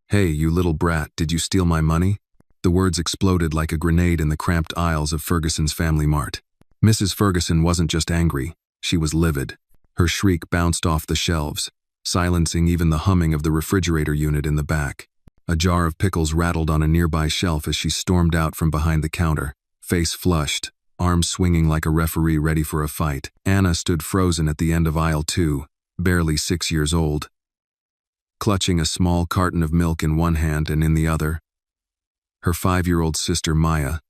"Hey, you little brat, did you steal my money?" The words exploded like a grenade in the cramped aisles of Ferguson's Family Mart. Mrs. Ferguson wasn't just angry, she was livid. Her shriek bounced off the shelves, silencing even the humming of the refrigerator unit in the back. A jar of pickles rattled on a nearby shelf as she stormed out from behind the counter, face flushed, arms swinging like a referee ready for a fight. Anna stood frozen at the end of aisle 2, barely 6 years old, clutching a small carton of milk in one hand and in the other. Her 5-year-old sister Maya,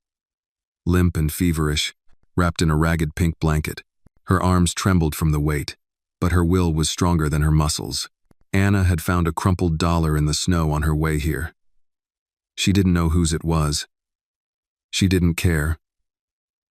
limp and feverish, wrapped in a ragged pink blanket. Her arms trembled from the weight, but her will was stronger than her muscles. Anna had found a crumpled dollar in the snow on her way here. She didn't know whose it was. She didn't care.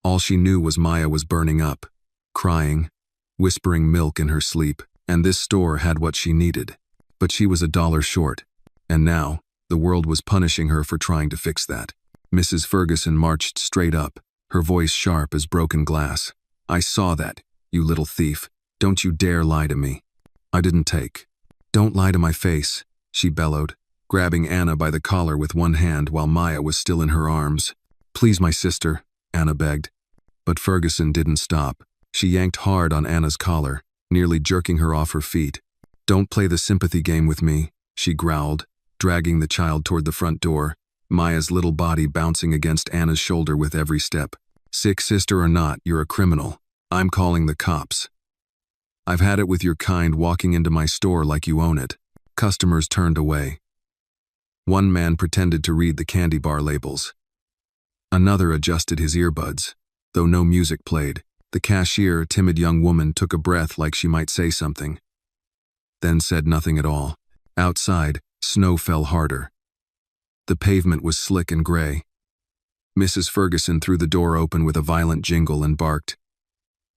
All she knew was Maya was burning up, crying, whispering milk in her sleep, and this store had what she needed. But she was $1 short, and now, the world was punishing her for trying to fix that. Mrs. Ferguson marched straight up, her voice sharp as broken glass. "I saw that, you little thief. Don't you dare lie to me. I didn't take." "Don't lie to my face," she bellowed, grabbing Anna by the collar with one hand while Maya was still in her arms. "Please, my sister," Anna begged. But Ferguson didn't stop. She yanked hard on Anna's collar, nearly jerking her off her feet. "Don't play the sympathy game with me," she growled, dragging the child toward the front door, Maya's little body bouncing against Anna's shoulder with every step. "Sick sister or not, you're a criminal. I'm calling the cops. I've had it with your kind walking into my store like you own it." Customers turned away. One man pretended to read the candy bar labels. Another adjusted his earbuds. Though no music played, the cashier, a timid young woman, took a breath like she might say something, then said nothing at all. Outside, snow fell harder. The pavement was slick and gray. Mrs. Ferguson threw the door open with a violent jingle and barked,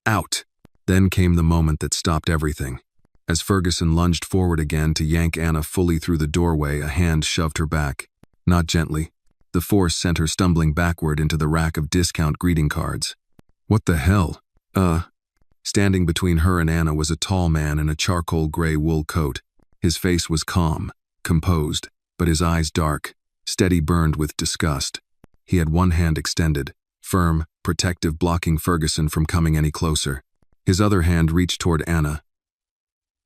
"Out!" Then came the moment that stopped everything. As Ferguson lunged forward again to yank Anna fully through the doorway, a hand shoved her back. Not gently. The force sent her stumbling backward into the rack of discount greeting cards. "What the hell?" Standing between her and Anna was a tall man in a charcoal gray wool coat. His face was calm, composed, but his eyes dark, steady, burned with disgust. He had one hand extended, firm, protective, blocking Ferguson from coming any closer. His other hand reached toward Anna,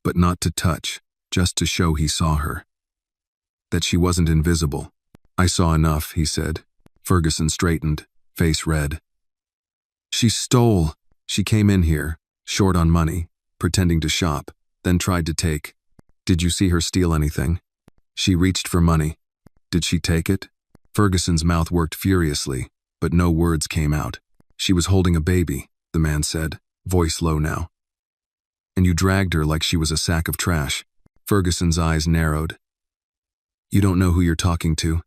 but not to touch, just to show he saw her. That she wasn't invisible. "I saw enough," he said. Ferguson straightened, face red. "She stole. She came in here, short on money, pretending to shop, then tried to take. Did you see her steal anything? She reached for money. Did she take it?" Ferguson's mouth worked furiously, but no words came out. "She was holding a baby," the man said, voice low now. "And you dragged her like she was a sack of trash." Ferguson's eyes narrowed. "You don't know who you're talking to?"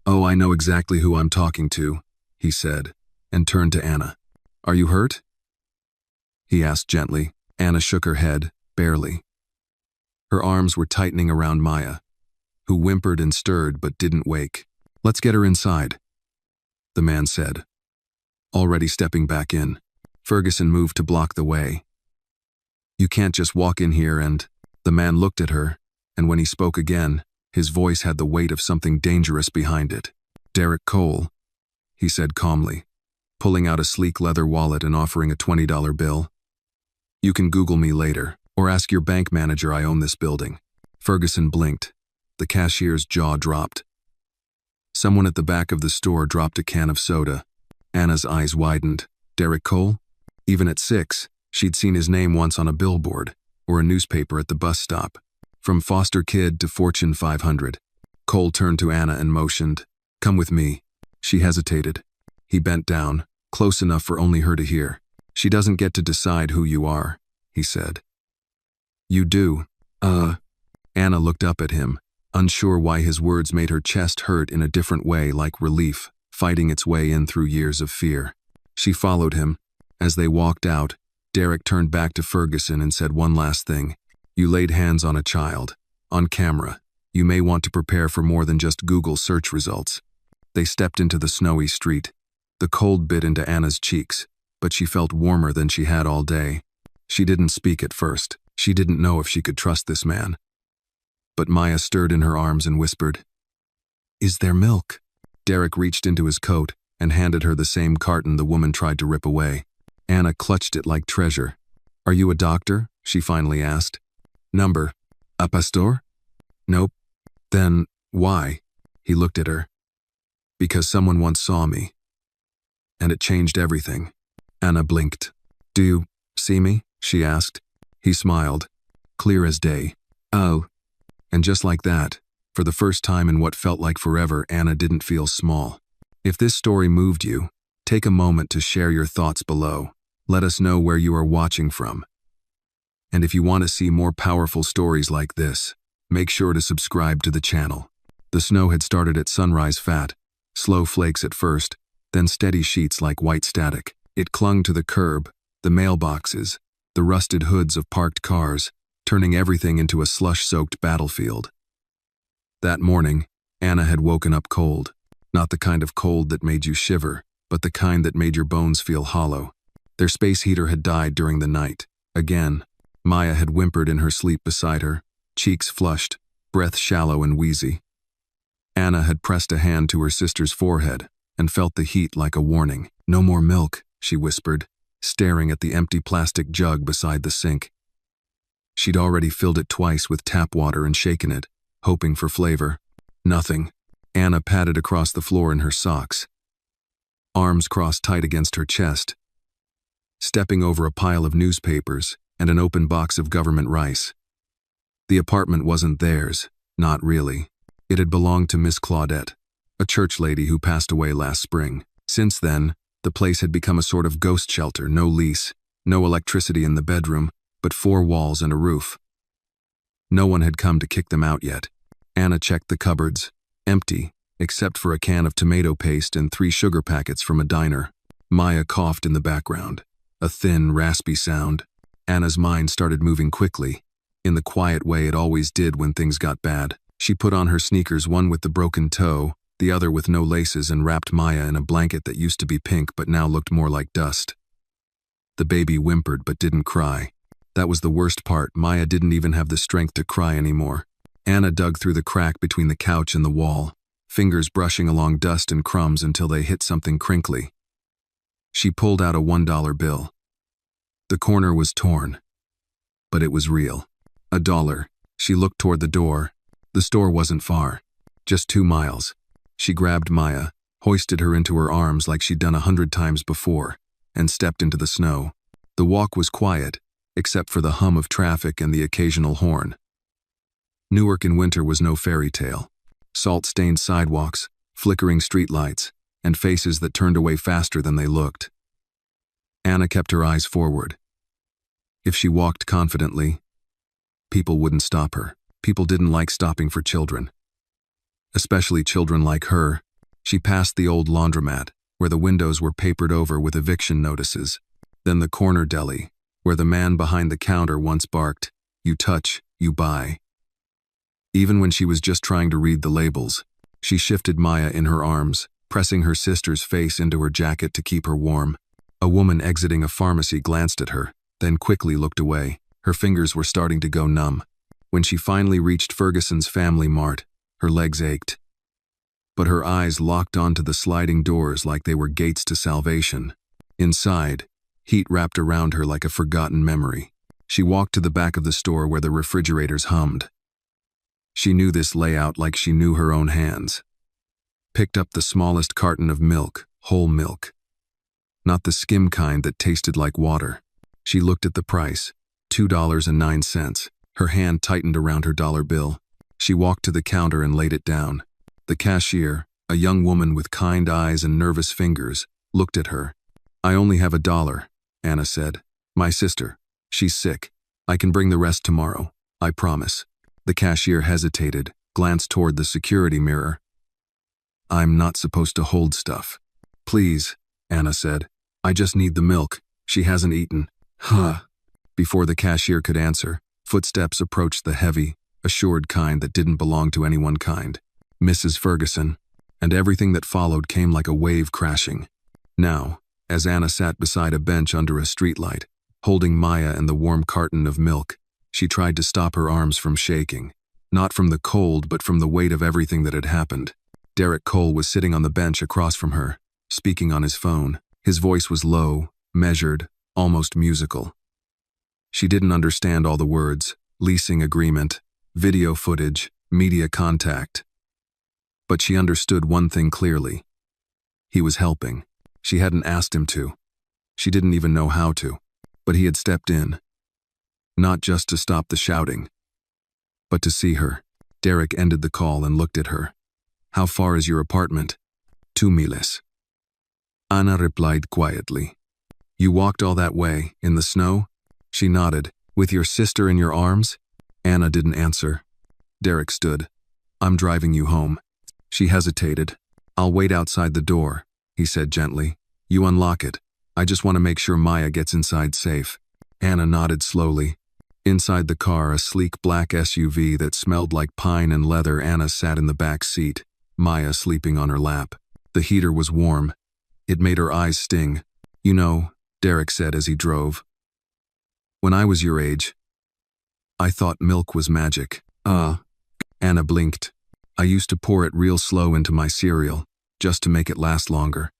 "Oh, I know exactly who I'm talking to," he said, and turned to Anna. "Are you hurt?" he asked gently. Anna shook her head, barely. Her arms were tightening around Maya, who whimpered and stirred but didn't wake. "Let's get her inside," the man said, already stepping back in. Ferguson moved to block the way. "You can't just walk in here and—" The man looked at her, and when he spoke again, his voice had the weight of something dangerous behind it. "Derek Cole," he said calmly, pulling out a sleek leather wallet and offering a $20 bill. "You can Google me later, or ask your bank manager. I own this building." Ferguson blinked. The cashier's jaw dropped. Someone at the back of the store dropped a can of soda. Anna's eyes widened. Derek Cole? Even at 6, she'd seen his name once on a billboard, or a newspaper at the bus stop. From foster kid to Fortune 500. Cole turned to Anna and motioned, "Come with me." She hesitated. He bent down, close enough for only her to hear. "She doesn't get to decide who you are," he said. "You do." Anna looked up at him, unsure why his words made her chest hurt in a different way, like relief, fighting its way in through years of fear. She followed him. As they walked out, Derek turned back to Ferguson and said one last thing. "You laid hands on a child. On camera. You may want to prepare for more than just Google search results." They stepped into the snowy street. The cold bit into Anna's cheeks, but she felt warmer than she had all day. She didn't speak at first. She didn't know if she could trust this man. But Maya stirred in her arms and whispered, Is there milk? Derek reached into his coat and handed her the same carton the woman tried to rip away. Anna clutched it like treasure. Are you a doctor? She finally asked. Number. A pastor? Nope. Then, why? He looked at her. Because someone once saw me. And it changed everything. Anna blinked. Do you see me? She asked. He smiled. Clear as day. Oh. And just like that, for the first time in what felt like forever, Anna didn't feel small. If this story moved you, take a moment to share your thoughts below. Let us know where you are watching from. And if you want to see more powerful stories like this, make sure to subscribe to the channel. The snow had started at sunrise fat, slow flakes at first, then steady sheets like white static. It clung to the curb, the mailboxes, the rusted hoods of parked cars, turning everything into a slush-soaked battlefield. That morning, Anna had woken up cold. Not the kind of cold that made you shiver, but the kind that made your bones feel hollow. Their space heater had died during the night. Again, Maya had whimpered in her sleep beside her, cheeks flushed, breath shallow and wheezy. Anna had pressed a hand to her sister's forehead and felt the heat like a warning. No more milk, she whispered, staring at the empty plastic jug beside the sink. She'd already filled it twice with tap water and shaken it, hoping for flavor. Nothing. Anna padded across the floor in her socks, arms crossed tight against her chest, stepping over a pile of newspapers and an open box of government rice. The apartment wasn't theirs, not really. It had belonged to Miss Claudette, a church lady who passed away last spring. Since then, the place had become a sort of ghost shelter, no lease, no electricity in the bedroom, but 4 walls and a roof. No one had come to kick them out yet. Anna checked the cupboards, empty, except for a can of tomato paste and 3 sugar packets from a diner. Maya coughed in the background, a thin, raspy sound. Anna's mind started moving quickly, in the quiet way it always did when things got bad. She put on her sneakers, one with the broken toe, the other with no laces, and wrapped Maya in a blanket that used to be pink but now looked more like dust. The baby whimpered but didn't cry. That was the worst part. Maya didn't even have the strength to cry anymore. Anna dug through the crack between the couch and the wall, fingers brushing along dust and crumbs until they hit something crinkly. She pulled out a $1 bill. The corner was torn, but it was real. $1. She looked toward the door. The store wasn't far, just 2 miles. She grabbed Maya, hoisted her into her arms like she'd done 100 times before, and stepped into the snow. The walk was quiet, except for the hum of traffic and the occasional horn. Newark in winter was no fairy tale. Salt-stained sidewalks, flickering streetlights, and faces that turned away faster than they looked. Anna kept her eyes forward. If she walked confidently, people wouldn't stop her. People didn't like stopping for children. Especially children like her. She passed the old laundromat, where the windows were papered over with eviction notices. Then the corner deli, where the man behind the counter once barked, "You touch, you buy." Even when she was just trying to read the labels, she shifted Maya in her arms, pressing her sister's face into her jacket to keep her warm. A woman exiting a pharmacy glanced at her, then quickly looked away. Her fingers were starting to go numb. When she finally reached Ferguson's Family Mart, her legs ached. But her eyes locked onto the sliding doors like they were gates to salvation. Inside, heat wrapped around her like a forgotten memory. She walked to the back of the store where the refrigerators hummed. She knew this layout like she knew her own hands. Picked up the smallest carton of milk, whole milk. Not the skim kind that tasted like water. She looked at the price, $2.09. Her hand tightened around her dollar bill. She walked to the counter and laid it down. The cashier, a young woman with kind eyes and nervous fingers, looked at her. "I only have $1, Anna said. "My sister. She's sick. I can bring the rest tomorrow. I promise." The cashier hesitated, glanced toward the security mirror. "I'm not supposed to hold stuff." "Please," Anna said. "I just need the milk. She hasn't eaten." "Huh." Before the cashier could answer, footsteps approached, the heavy, assured kind that didn't belong to anyone kind. Mrs. Ferguson. And everything that followed came like a wave crashing. Now, as Anna sat beside a bench under a streetlight, holding Maya and the warm carton of milk, she tried to stop her arms from shaking. Not from the cold, but from the weight of everything that had happened. Derek Cole was sitting on the bench across from her, speaking on his phone. His voice was low, measured, almost musical. She didn't understand all the words: leasing agreement, video footage, media contact. But she understood one thing clearly. He was helping. She hadn't asked him to. She didn't even know how to. But he had stepped in. Not just to stop the shouting, but to see her. Derek ended the call and looked at her. "How far is your apartment?" "2 miles." Anna replied quietly. "You walked all that way, in the snow?" She nodded. "With your sister in your arms?" Anna didn't answer. Derek stood. "I'm driving you home." She hesitated. "I'll wait outside the door," he said gently. "You unlock it. I just want to make sure Maya gets inside safe." Anna nodded slowly. Inside the car, a sleek black SUV that smelled like pine and leather, Anna sat in the back seat, Maya sleeping on her lap. The heater was warm. It made her eyes sting. "You know," Derek said as he drove, "when I was your age, I thought milk was magic." Anna blinked. "I used to pour it real slow into my cereal, just to make it last longer.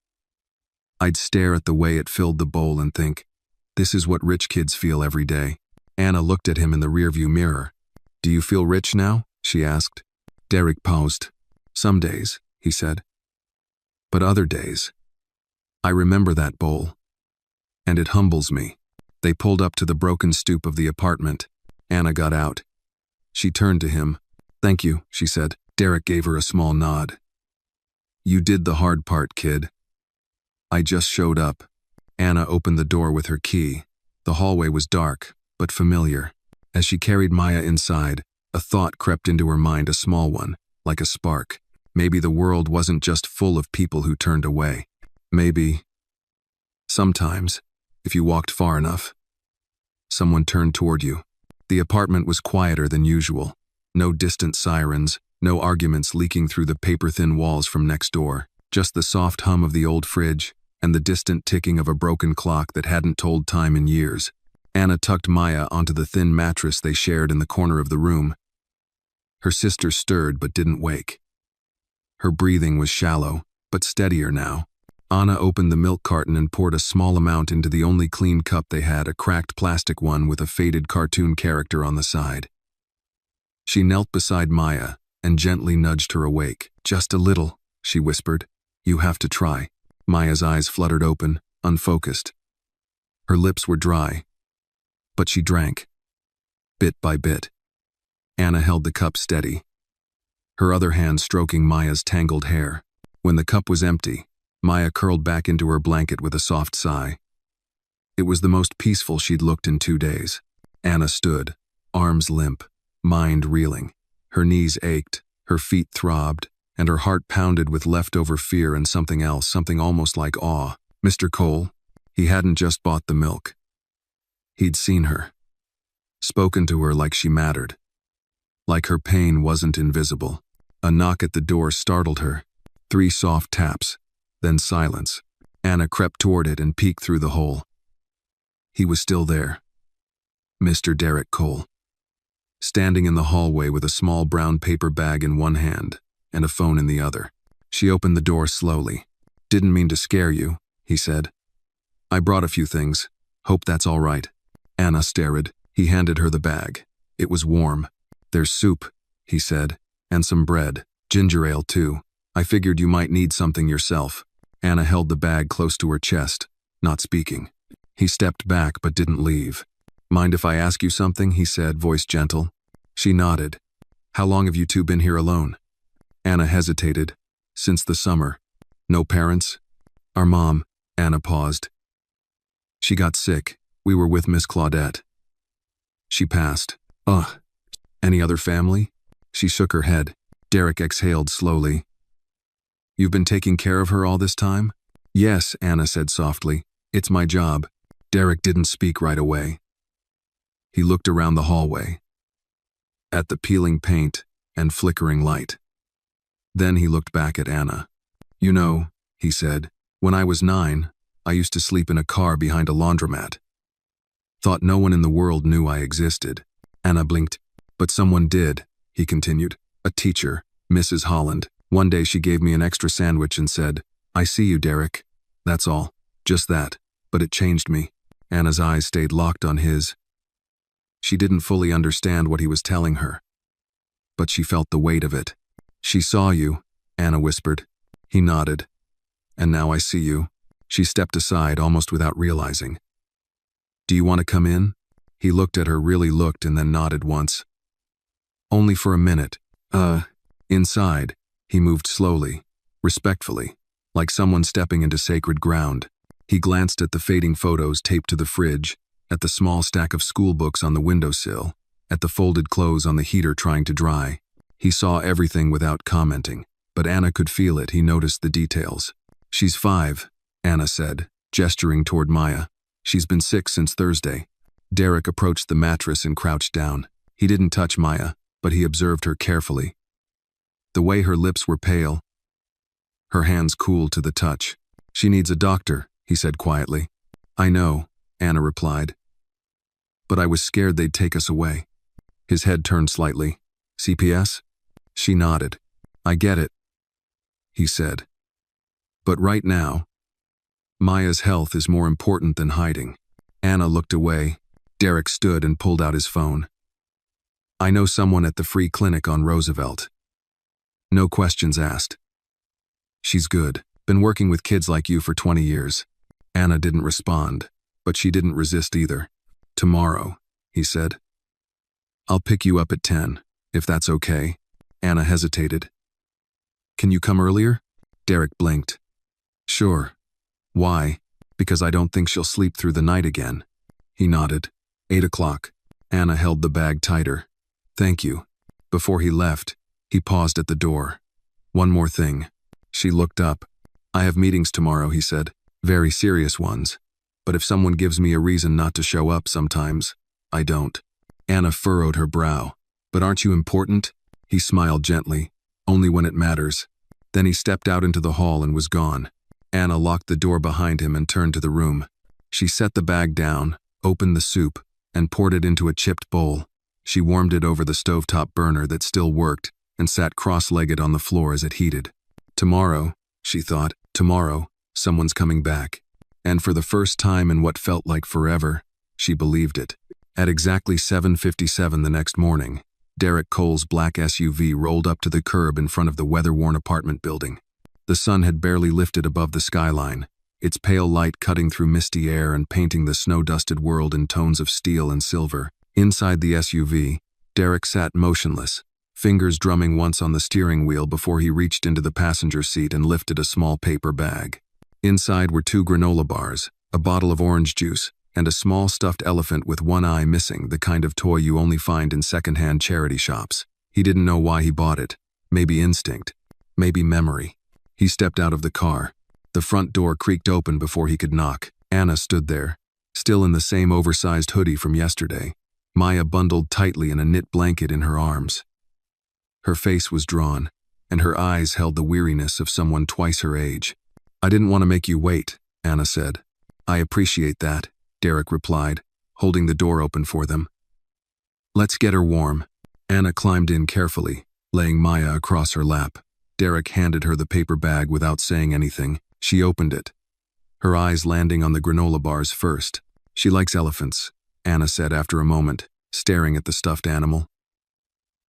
I'd stare at the way it filled the bowl and think, this is what rich kids feel every day." Anna looked at him in the rearview mirror. "Do you feel rich now?" she asked. Derek paused. "Some days," he said. "But other days, I remember that bowl. And it humbles me." They pulled up to the broken stoop of the apartment. Anna got out. She turned to him. "Thank you," she said. Derek gave her a small nod. "You did the hard part, kid. I just showed up." Anna opened the door with her key. The hallway was dark, but familiar. As she carried Maya inside, a thought crept into her mind, a small one, like a spark. Maybe the world wasn't just full of people who turned away. Maybe, sometimes, if you walked far enough, someone turned toward you. The apartment was quieter than usual. No distant sirens, no arguments leaking through the paper-thin walls from next door. Just the soft hum of the old fridge and the distant ticking of a broken clock that hadn't told time in years. Anna tucked Maya onto the thin mattress they shared in the corner of the room. Her sister stirred but didn't wake. Her breathing was shallow, but steadier now. Anna opened the milk carton and poured a small amount into the only clean cup they had, a cracked plastic one with a faded cartoon character on the side. She knelt beside Maya and gently nudged her awake. "Just a little," she whispered. "You have to try." Maya's eyes fluttered open, unfocused. Her lips were dry, but she drank, bit by bit. Anna held the cup steady, her other hand stroking Maya's tangled hair. When the cup was empty, Maya curled back into her blanket with a soft sigh. It was the most peaceful she'd looked in 2 days. Anna stood, arms limp, mind reeling. Her knees ached, her feet throbbed, and her heart pounded with leftover fear and something else, something almost like awe. Mr. Cole, he hadn't just bought the milk. He'd seen her, spoken to her like she mattered, like her pain wasn't invisible. A knock at the door startled her. 3 soft taps, then silence. Anna crept toward it and peeked through the hole. He was still there. Mr. Derek Cole, standing in the hallway with a small brown paper bag in one hand and a phone in the other. She opened the door slowly. "Didn't mean to scare you," he said. "I brought a few things. Hope that's all right." Anna stared. He handed her the bag. It was warm. "There's soup," he said, "and some bread. Ginger ale, too. I figured you might need something yourself." Anna held the bag close to her chest, not speaking. He stepped back but didn't leave. "Mind if I ask you something?" he said, voice gentle. She nodded. "How long have you two been here alone?" Anna hesitated. "Since the summer." "No parents?" "Our mom." Anna paused. "She got sick. We were with Miss Claudette. She passed." "Ugh. Any other family?" She shook her head. Derek exhaled slowly. "You've been taking care of her all this time?" "Yes," Anna said softly. "It's my job." Derek didn't speak right away. He looked around the hallway, at the peeling paint and flickering light. Then he looked back at Anna. "You know," he said, "when I was 9, I used to sleep in a car behind a laundromat. Thought no one in the world knew I existed." Anna blinked. "But someone did," he continued. "A teacher, Mrs. Holland. One day she gave me an extra sandwich and said, "I see you, Derek." That's all. Just that. But it changed me. Anna's eyes stayed locked on his. She didn't fully understand what he was telling her, but she felt the weight of it. "She saw you," Anna whispered. He nodded. "And now I see you." She stepped aside almost without realizing. "Do you want to come in?" He looked at her, really looked, and then nodded once. "Only for a minute." Inside, he moved slowly, respectfully, like someone stepping into sacred ground. He glanced at the fading photos taped to the fridge, at the small stack of school books on the windowsill, at the folded clothes on the heater trying to dry. He saw everything without commenting, but Anna could feel it. He noticed the details. "She's 5, Anna said, gesturing toward Maya. "She's been sick since Thursday." Derek approached the mattress and crouched down. He didn't touch Maya, but he observed her carefully. The way her lips were pale, her hands cool to the touch. "She needs a doctor," he said quietly. "I know," Anna replied. "But I was scared they'd take us away." His head turned slightly. "CPS?" She nodded. "I get it," he said. "But right now, Maya's health is more important than hiding." Anna looked away. Derek stood and pulled out his phone. "I know someone at the free clinic on Roosevelt." No questions asked. "She's good. Been working with kids like you for 20 years. Anna didn't respond, but she didn't resist either. "Tomorrow," he said. "I'll pick you up at 10, if that's okay." Anna hesitated. "Can you come earlier?" Derek blinked. "Sure." "Why?" "Because I don't think she'll sleep through the night again." He nodded. 8 o'clock. Anna held the bag tighter. "Thank you." Before he left, he paused at the door. "One more thing." She looked up. "I have meetings tomorrow," he said. "Very serious ones. But if someone gives me a reason not to show up sometimes, I don't." Anna furrowed her brow. "But aren't you important?" He smiled gently. "Only when it matters." Then he stepped out into the hall and was gone. Anna locked the door behind him and turned to the room. She set the bag down, opened the soup, and poured it into a chipped bowl. She warmed it over the stovetop burner that still worked and sat cross-legged on the floor as it heated. Tomorrow, she thought, tomorrow, someone's coming back. And for the first time in what felt like forever, she believed it. At exactly 7:57 the next morning, Derek Cole's black SUV rolled up to the curb in front of the weather-worn apartment building. The sun had barely lifted above the skyline, its pale light cutting through misty air and painting the snow-dusted world in tones of steel and silver. Inside the SUV, Derek sat motionless, fingers drumming once on the steering wheel before he reached into the passenger seat and lifted a small paper bag. Inside were 2 granola bars, a bottle of orange juice, and a small stuffed elephant with one eye missing, the kind of toy you only find in second-hand charity shops. He didn't know why he bought it. Maybe instinct. Maybe memory. He stepped out of the car. The front door creaked open before he could knock. Anna stood there, still in the same oversized hoodie from yesterday, Maya bundled tightly in a knit blanket in her arms. Her face was drawn, and her eyes held the weariness of someone twice her age. "I didn't want to make you wait," Anna said. "I appreciate that," Derek replied, holding the door open for them. "Let's get her warm." Anna climbed in carefully, laying Maya across her lap. Derek handed her the paper bag without saying anything. She opened it, her eyes landing on the granola bars first. "She likes elephants," Anna said after a moment, staring at the stuffed animal.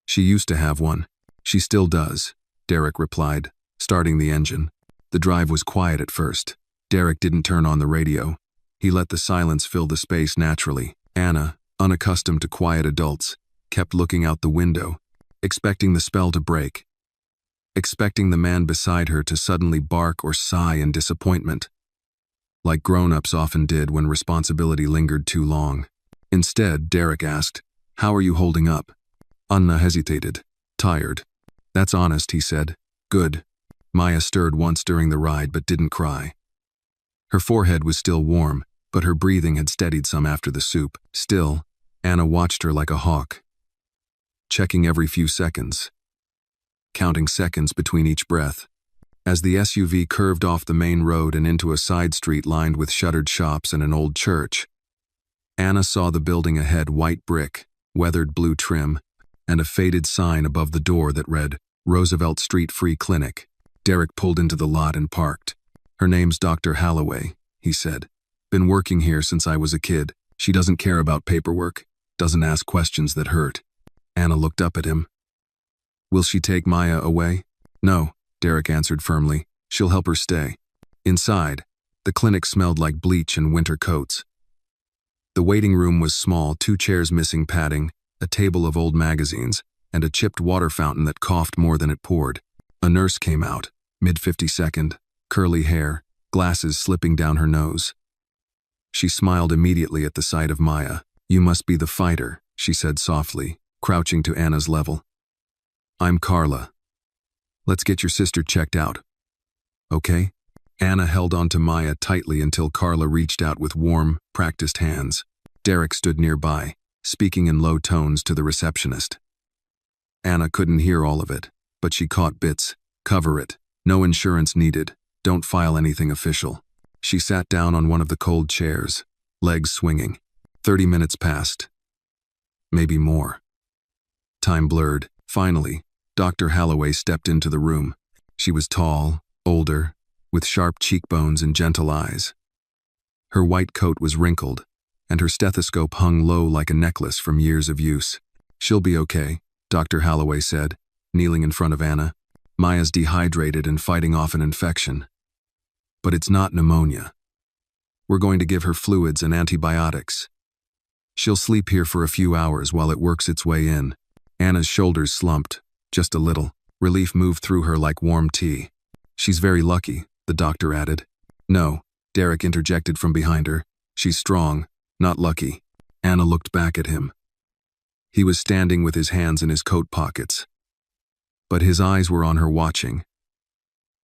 "She used to have one. She still does," Derek replied, starting the engine. The drive was quiet at first. Derek didn't turn on the radio. He let the silence fill the space naturally. Anna, unaccustomed to quiet adults, kept looking out the window, expecting the spell to break, expecting the man beside her to suddenly bark or sigh in disappointment, like grown-ups often did when responsibility lingered too long. Instead, Derek asked, "How are you holding up?" Anna hesitated. "Tired." "That's honest," he said. "Good." Maya stirred once during the ride but didn't cry. Her forehead was still warm, but her breathing had steadied some after the soup. Still, Anna watched her like a hawk, checking every few seconds, counting seconds between each breath. As the SUV curved off the main road and into a side street lined with shuttered shops and an old church, Anna saw the building ahead, white brick, weathered blue trim, and a faded sign above the door that read, Roosevelt Street Free Clinic. Derek pulled into the lot and parked. Her name's Dr. Holloway, he said. Been working here since I was a kid. She doesn't care about paperwork, doesn't ask questions that hurt. Anna looked up at him. Will she take Maya away? No, Derek answered firmly. She'll help her stay. Inside, the clinic smelled like bleach and winter coats. The waiting room was small, 2 chairs missing padding, a table of old magazines, and a chipped water fountain that coughed more than it poured. A nurse came out, mid-52nd, curly hair, glasses slipping down her nose. She smiled immediately at the sight of Maya. You must be the fighter, she said softly, crouching to Anna's level. I'm Carla. Let's get your sister checked out. Okay? Anna held on to Maya tightly until Carla reached out with warm, practiced hands. Derek stood nearby, speaking in low tones to the receptionist. Anna couldn't hear all of it, but she caught bits. Cover it. No insurance needed. Don't file anything official. She sat down on one of the cold chairs, legs swinging. 30 minutes passed. Maybe more. Time blurred. Finally, Dr. Holloway stepped into the room. She was tall, older, with sharp cheekbones and gentle eyes. Her white coat was wrinkled, and her stethoscope hung low like a necklace from years of use. She'll be okay, Dr. Holloway said, kneeling in front of Anna. Maya's dehydrated and fighting off an infection. But it's not pneumonia. We're going to give her fluids and antibiotics. She'll sleep here for a few hours while it works its way in. Anna's shoulders slumped, just a little. Relief moved through her like warm tea. She's very lucky, the doctor added. No, Derek interjected from behind her. She's strong, not lucky. Anna looked back at him. He was standing with his hands in his coat pockets. But his eyes were on her watching.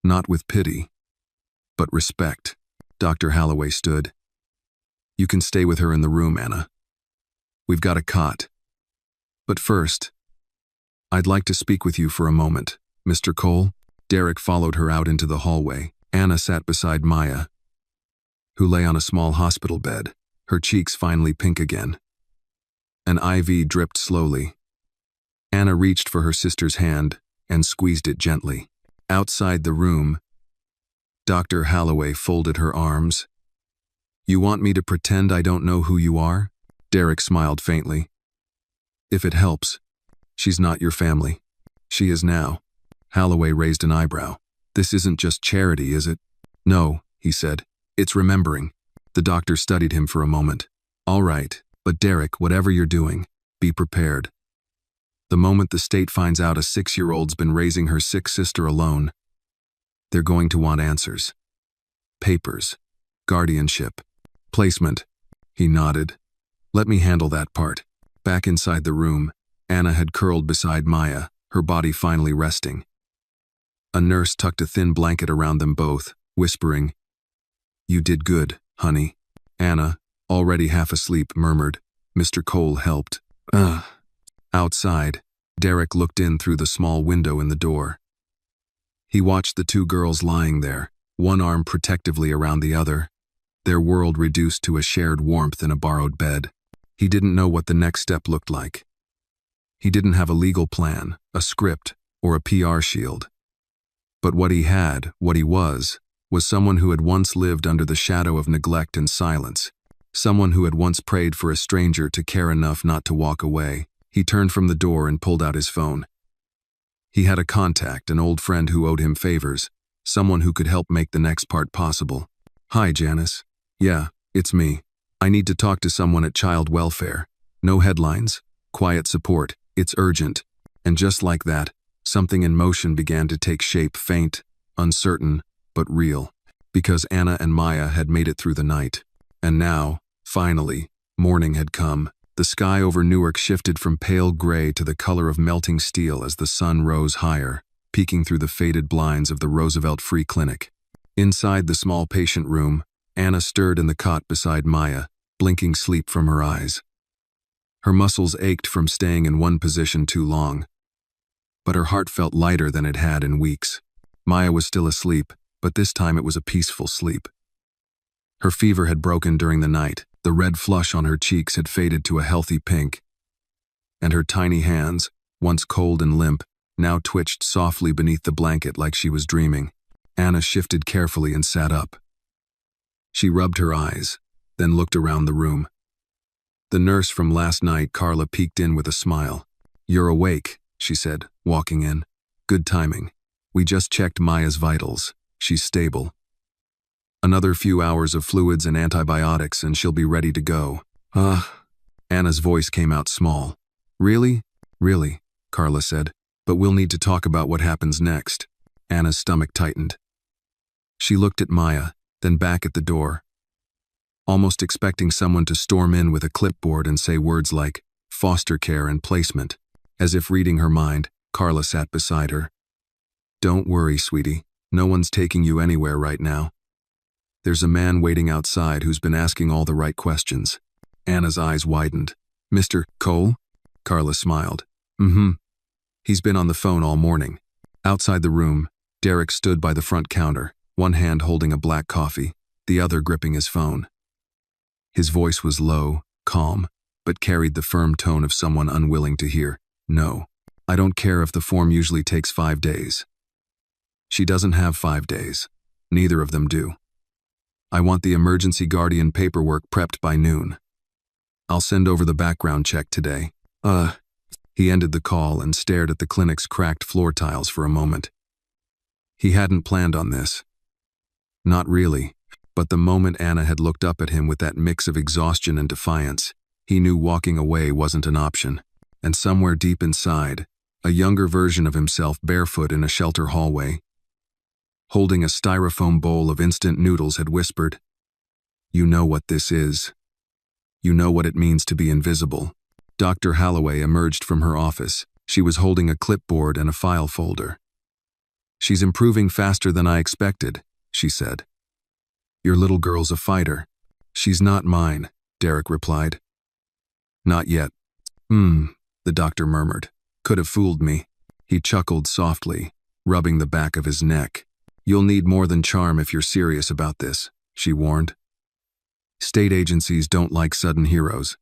Not with pity, but respect. Dr. Holloway stood. You can stay with her in the room, Anna. We've got a cot. But first, I'd like to speak with you for a moment, Mr. Cole. Derek followed her out into the hallway. Anna sat beside Maya, who lay on a small hospital bed, her cheeks finally pink again. An IV dripped slowly. Anna reached for her sister's hand and squeezed it gently. Outside the room, Dr. Holloway folded her arms. You want me to pretend I don't know who you are? Derek smiled faintly. If it helps, she's not your family. She is now. Holloway raised an eyebrow. This isn't just charity, is it? No, he said. It's remembering. The doctor studied him for a moment. All right, but Derek, whatever you're doing, be prepared. The moment the state finds out a 6-year-old's been raising her sick sister alone, they're going to want answers. Papers, guardianship, placement. He nodded. Let me handle that part. Back inside the room, Anna had curled beside Maya, her body finally resting. A nurse tucked a thin blanket around them both, whispering, You did good, honey. Anna, already half asleep, murmured. Mr. Cole helped. Outside, Derek looked in through the small window in the door. He watched the 2 girls lying there, one arm protectively around the other, their world reduced to a shared warmth in a borrowed bed. He didn't know what the next step looked like. He didn't have a legal plan, a script, or a PR shield. But what he had, what he was someone who had once lived under the shadow of neglect and silence, someone who had once prayed for a stranger to care enough not to walk away. He turned from the door and pulled out his phone. He had a contact, an old friend who owed him favors, someone who could help make the next part possible. Hi, Janice. Yeah, it's me. I need to talk to someone at Child Welfare. No headlines, quiet support. It's urgent. And just like that, something in motion began to take shape, faint, uncertain, but real. Because Anna and Maya had made it through the night. And now, finally, morning had come. The sky over Newark shifted from pale gray to the color of melting steel as the sun rose higher, peeking through the faded blinds of the Roosevelt Free Clinic. Inside the small patient room, Anna stirred in the cot beside Maya, blinking sleep from her eyes. Her muscles ached from staying in one position too long, but her heart felt lighter than it had in weeks. Maya was still asleep, but this time it was a peaceful sleep. Her fever had broken during the night. The red flush on her cheeks had faded to a healthy pink, and her tiny hands, once cold and limp, now twitched softly beneath the blanket like she was dreaming. Anna shifted carefully and sat up. She rubbed her eyes, then looked around the room. The nurse from last night, Carla, peeked in with a smile. "You're awake," she said, walking in. "Good timing. We just checked Maya's vitals. She's stable. Another few hours of fluids and antibiotics and she'll be ready to go." Anna's voice came out small. "Really? Really," Carla said. "But we'll need to talk about what happens next." Anna's stomach tightened. She looked at Maya, then back at the door, almost expecting someone to storm in with a clipboard and say words like foster care and placement. As if reading her mind, Carla sat beside her. "Don't worry, sweetie. No one's taking you anywhere right now. There's a man waiting outside who's been asking all the right questions." Anna's eyes widened. "Mr. Cole?" Carla smiled. "Mm-hmm. He's been on the phone all morning." Outside the room, Derek stood by the front counter, one hand holding a black coffee, the other gripping his phone. His voice was low, calm, but carried the firm tone of someone unwilling to hear. "No, I don't care if the form usually takes 5 days. She doesn't have 5 days. Neither of them do. I want the emergency guardian paperwork prepped by noon. I'll send over the background check today." He ended the call and stared at the clinic's cracked floor tiles for a moment. He hadn't planned on this. Not really, but the moment Anna had looked up at him with that mix of exhaustion and defiance, he knew walking away wasn't an option. And somewhere deep inside, a younger version of himself, barefoot in a shelter hallway, holding a styrofoam bowl of instant noodles, had whispered, "You know what this is. You know what it means to be invisible." Dr. Holloway emerged from her office. She was holding a clipboard and a file folder. "She's improving faster than I expected," she said. "Your little girl's a fighter." "She's not mine," Derek replied. "Not yet." The doctor murmured. "Could have fooled me." He chuckled softly, rubbing the back of his neck. "You'll need more than charm if you're serious about this," she warned. "State agencies don't like sudden heroes.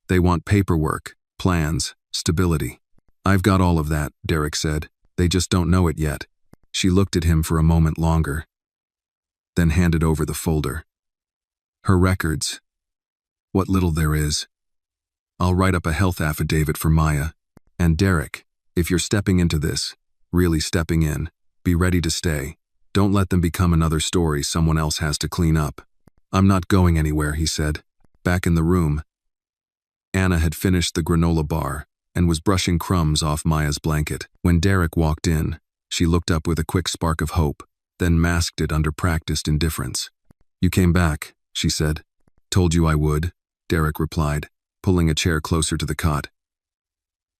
They want paperwork, plans, stability." "I've got all of that," Derek said. "They just don't know it yet." She looked at him for a moment longer, then handed over the folder. "Her records. What little there is. I'll write up a health affidavit for Maya. And Derek, if you're stepping into this, really stepping in, be ready to stay. Don't let them become another story someone else has to clean up." "I'm not going anywhere," he said. Back in the room, Anna had finished the granola bar and was brushing crumbs off Maya's blanket. When Derek walked in, she looked up with a quick spark of hope, then masked it under practiced indifference. "You came back," she said. "Told you I would," Derek replied, pulling a chair closer to the cot.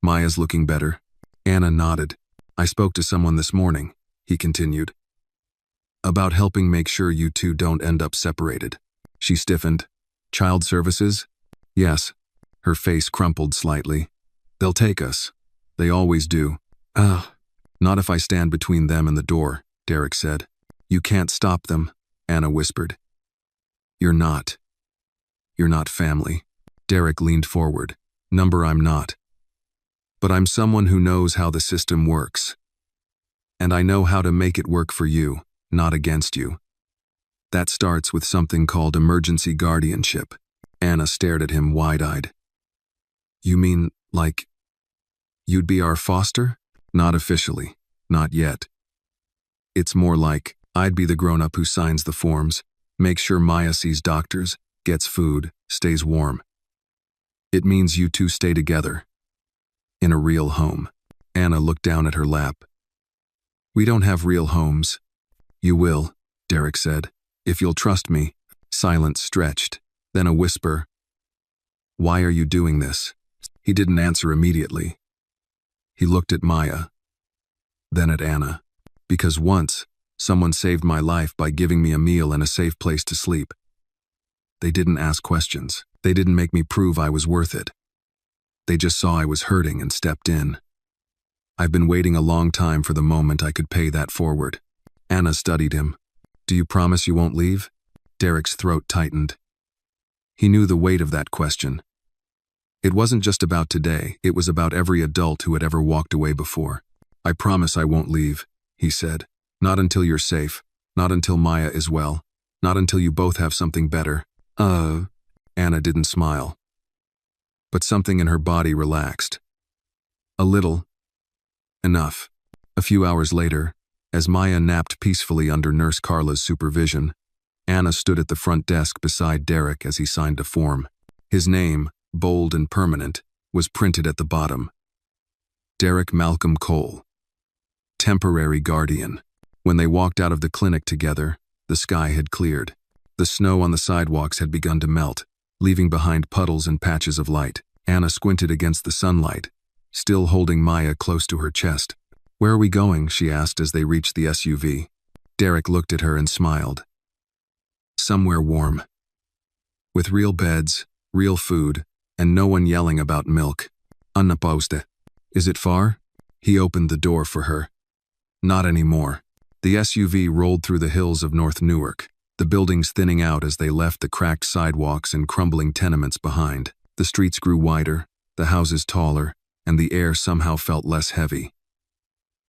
"Maya's looking better." Anna nodded. "I spoke to someone this morning," he continued, "about helping make sure you two don't end up separated." She stiffened. "Child services?" "Yes." Her face crumpled slightly. "They'll take us. They always do." "Not if I stand between them and the door," Derek said. "You can't stop them," Anna whispered. You're not family." Derek leaned forward. I'm not. But I'm someone who knows how the system works. And I know how to make it work for you, not against you. That starts with something called emergency guardianship." Anna stared at him wide-eyed. "You mean, like, you'd be our foster?" "Not officially. Not yet. It's more like, I'd be the grown-up who signs the forms, makes sure Maya sees doctors, gets food, stays warm. It means you two stay together. In a real home." Anna looked down at her lap. "We don't have real homes." "You will," Derek said. "If you'll trust me." Silence stretched, then a whisper. "Why are you doing this?" He didn't answer immediately. He looked at Maya, then at Anna. "Because once, someone saved my life by giving me a meal and a safe place to sleep. They didn't ask questions. They didn't make me prove I was worth it. They just saw I was hurting and stepped in. I've been waiting a long time for the moment I could pay that forward." Anna studied him. "Do you promise you won't leave?" Derek's throat tightened. He knew the weight of that question. It wasn't just about today, it was about every adult who had ever walked away before. I promise I won't leave, he said. Not until you're safe. Not until Maya is well. Not until you both have something better. Anna didn't smile. But something in her body relaxed. A little. Enough. A few hours later, as Maya napped peacefully under Nurse Carla's supervision, Anna stood at the front desk beside Derek as he signed a form. His name, bold and permanent, was printed at the bottom. Derek Malcolm Cole. Temporary guardian. When they walked out of the clinic together, the sky had cleared. The snow on the sidewalks had begun to melt, leaving behind puddles and patches of light. Anna squinted against the sunlight, still holding Maya close to her chest. Where are we going? She asked as they reached the SUV. Derek looked at her and smiled. Somewhere warm. With real beds, real food, and no one yelling about milk. Anna paused. Is it far? He opened the door for her. Not anymore. The SUV rolled through the hills of North Newark, the buildings thinning out as they left the cracked sidewalks and crumbling tenements behind. The streets grew wider, the houses taller, and the air somehow felt less heavy.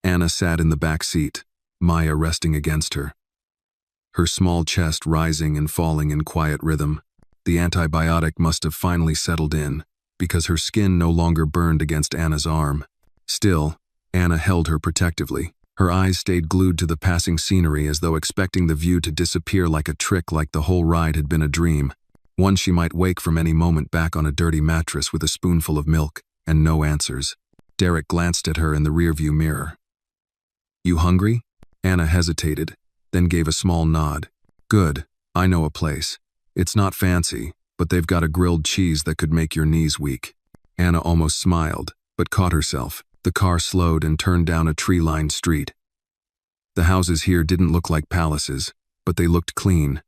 Anna sat in the back seat, Maya resting against her. Her small chest rising and falling in quiet rhythm. The antibiotic must have finally settled in, because her skin no longer burned against Anna's arm. Still, Anna held her protectively. Her eyes stayed glued to the passing scenery as though expecting the view to disappear like a trick, like the whole ride had been a dream. One she might wake from any moment back on a dirty mattress with a spoonful of milk, and no answers. Derek glanced at her in the rearview mirror. You hungry? Anna hesitated, then gave a small nod. Good, I know a place. It's not fancy, but they've got a grilled cheese that could make your knees weak. Anna almost smiled, but caught herself. The car slowed and turned down a tree-lined street. The houses here didn't look like palaces, but they looked clean.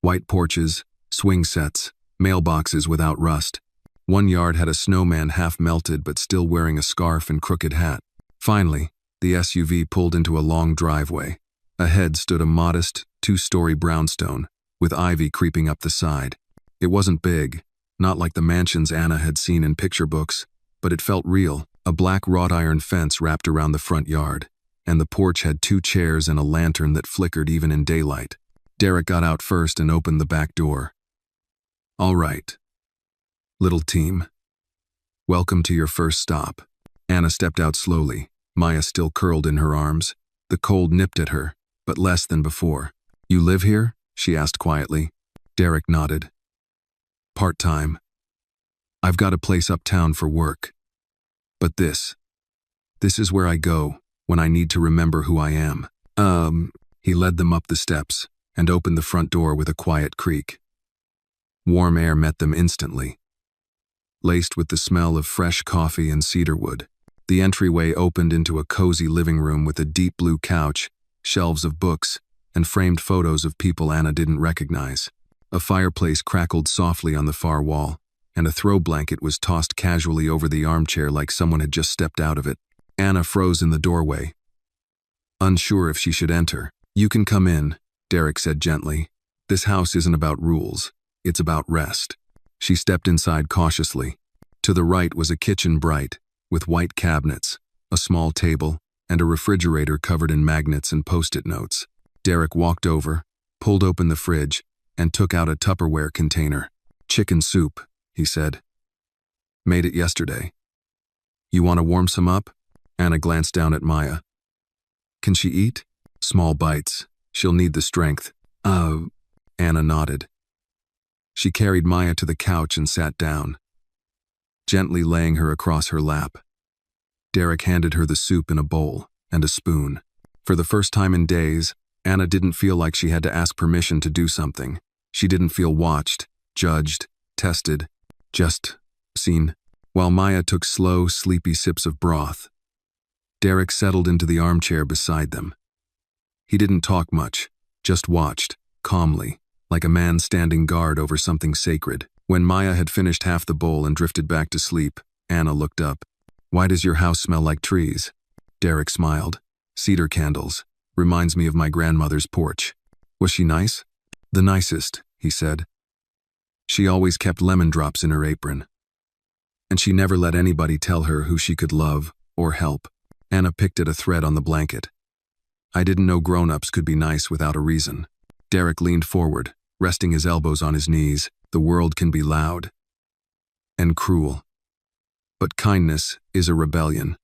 White porches, swing sets, mailboxes without rust. One yard had a snowman half melted but still wearing a scarf and crooked hat. Finally, the SUV pulled into a long driveway. Ahead stood a modest, two-story brownstone, with ivy creeping up the side. It wasn't big, not like the mansions Anna had seen in picture books, but it felt real. A black wrought iron fence wrapped around the front yard, and the porch had 2 chairs and a lantern that flickered even in daylight. Derek got out first and opened the back door. All right. Little team. Welcome to your first stop. Anna stepped out slowly, Maya still curled in her arms. The cold nipped at her, but less than before. You live here? She asked quietly. Derek nodded. Part-time. I've got a place uptown for work. But this is where I go when I need to remember who I am. He led them up the steps and opened the front door with a quiet creak. Warm air met them instantly, laced with the smell of fresh coffee and cedarwood. The entryway opened into a cozy living room with a deep blue couch, shelves of books, and framed photos of people Anna didn't recognize. A fireplace crackled softly on the far wall, and a throw blanket was tossed casually over the armchair like someone had just stepped out of it. Anna froze in the doorway, unsure if she should enter. You can come in, Derek said gently. This house isn't about rules, it's about rest. She stepped inside cautiously. To the right was a kitchen bright, with white cabinets, a small table, and a refrigerator covered in magnets and post-it notes. Derek walked over, pulled open the fridge, and took out a Tupperware container. Chicken soup, he said. Made it yesterday. You want to warm some up? Anna glanced down at Maya. Can she eat? Small bites. She'll need the strength. Anna nodded. She carried Maya to the couch and sat down, gently laying her across her lap. Derek handed her the soup in a bowl and a spoon. For the first time in days, Anna didn't feel like she had to ask permission to do something. She didn't feel watched, judged, tested, just seen. While Maya took slow, sleepy sips of broth, Derek settled into the armchair beside them. He didn't talk much, just watched, calmly, like a man standing guard over something sacred. When Maya had finished half the bowl and drifted back to sleep, Anna looked up. Why does your house smell like trees? Derek smiled. Cedar candles. Reminds me of my grandmother's porch. Was she nice? The nicest, he said. She always kept lemon drops in her apron. And she never let anybody tell her who she could love or help. Anna picked at a thread on the blanket. I didn't know grown-ups could be nice without a reason. Derek leaned forward, resting his elbows on his knees. The world can be loud and cruel. But kindness is a rebellion.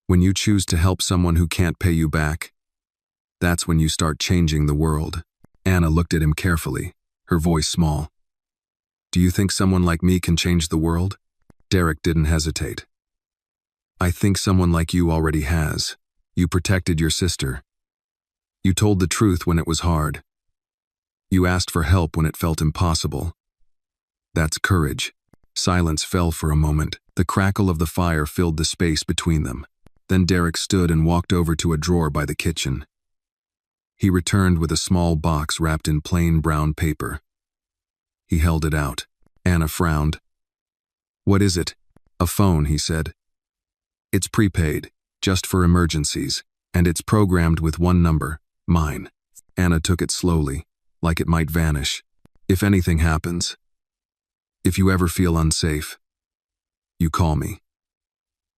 When you choose to help someone who can't pay you back, that's when you start changing the world. Anna looked at him carefully, her voice small. Do you think someone like me can change the world? Derek didn't hesitate. I think someone like you already has. You protected your sister. You told the truth when it was hard. You asked for help when it felt impossible. That's courage. Silence fell for a moment. The crackle of the fire filled the space between them. Then Derek stood and walked over to a drawer by the kitchen. He returned with a small box wrapped in plain brown paper. He held it out. Anna frowned. What is it? A phone, he said. It's prepaid, just for emergencies, and it's programmed with one number, mine. Anna took it slowly, like it might vanish. If anything happens, if you ever feel unsafe, you call me.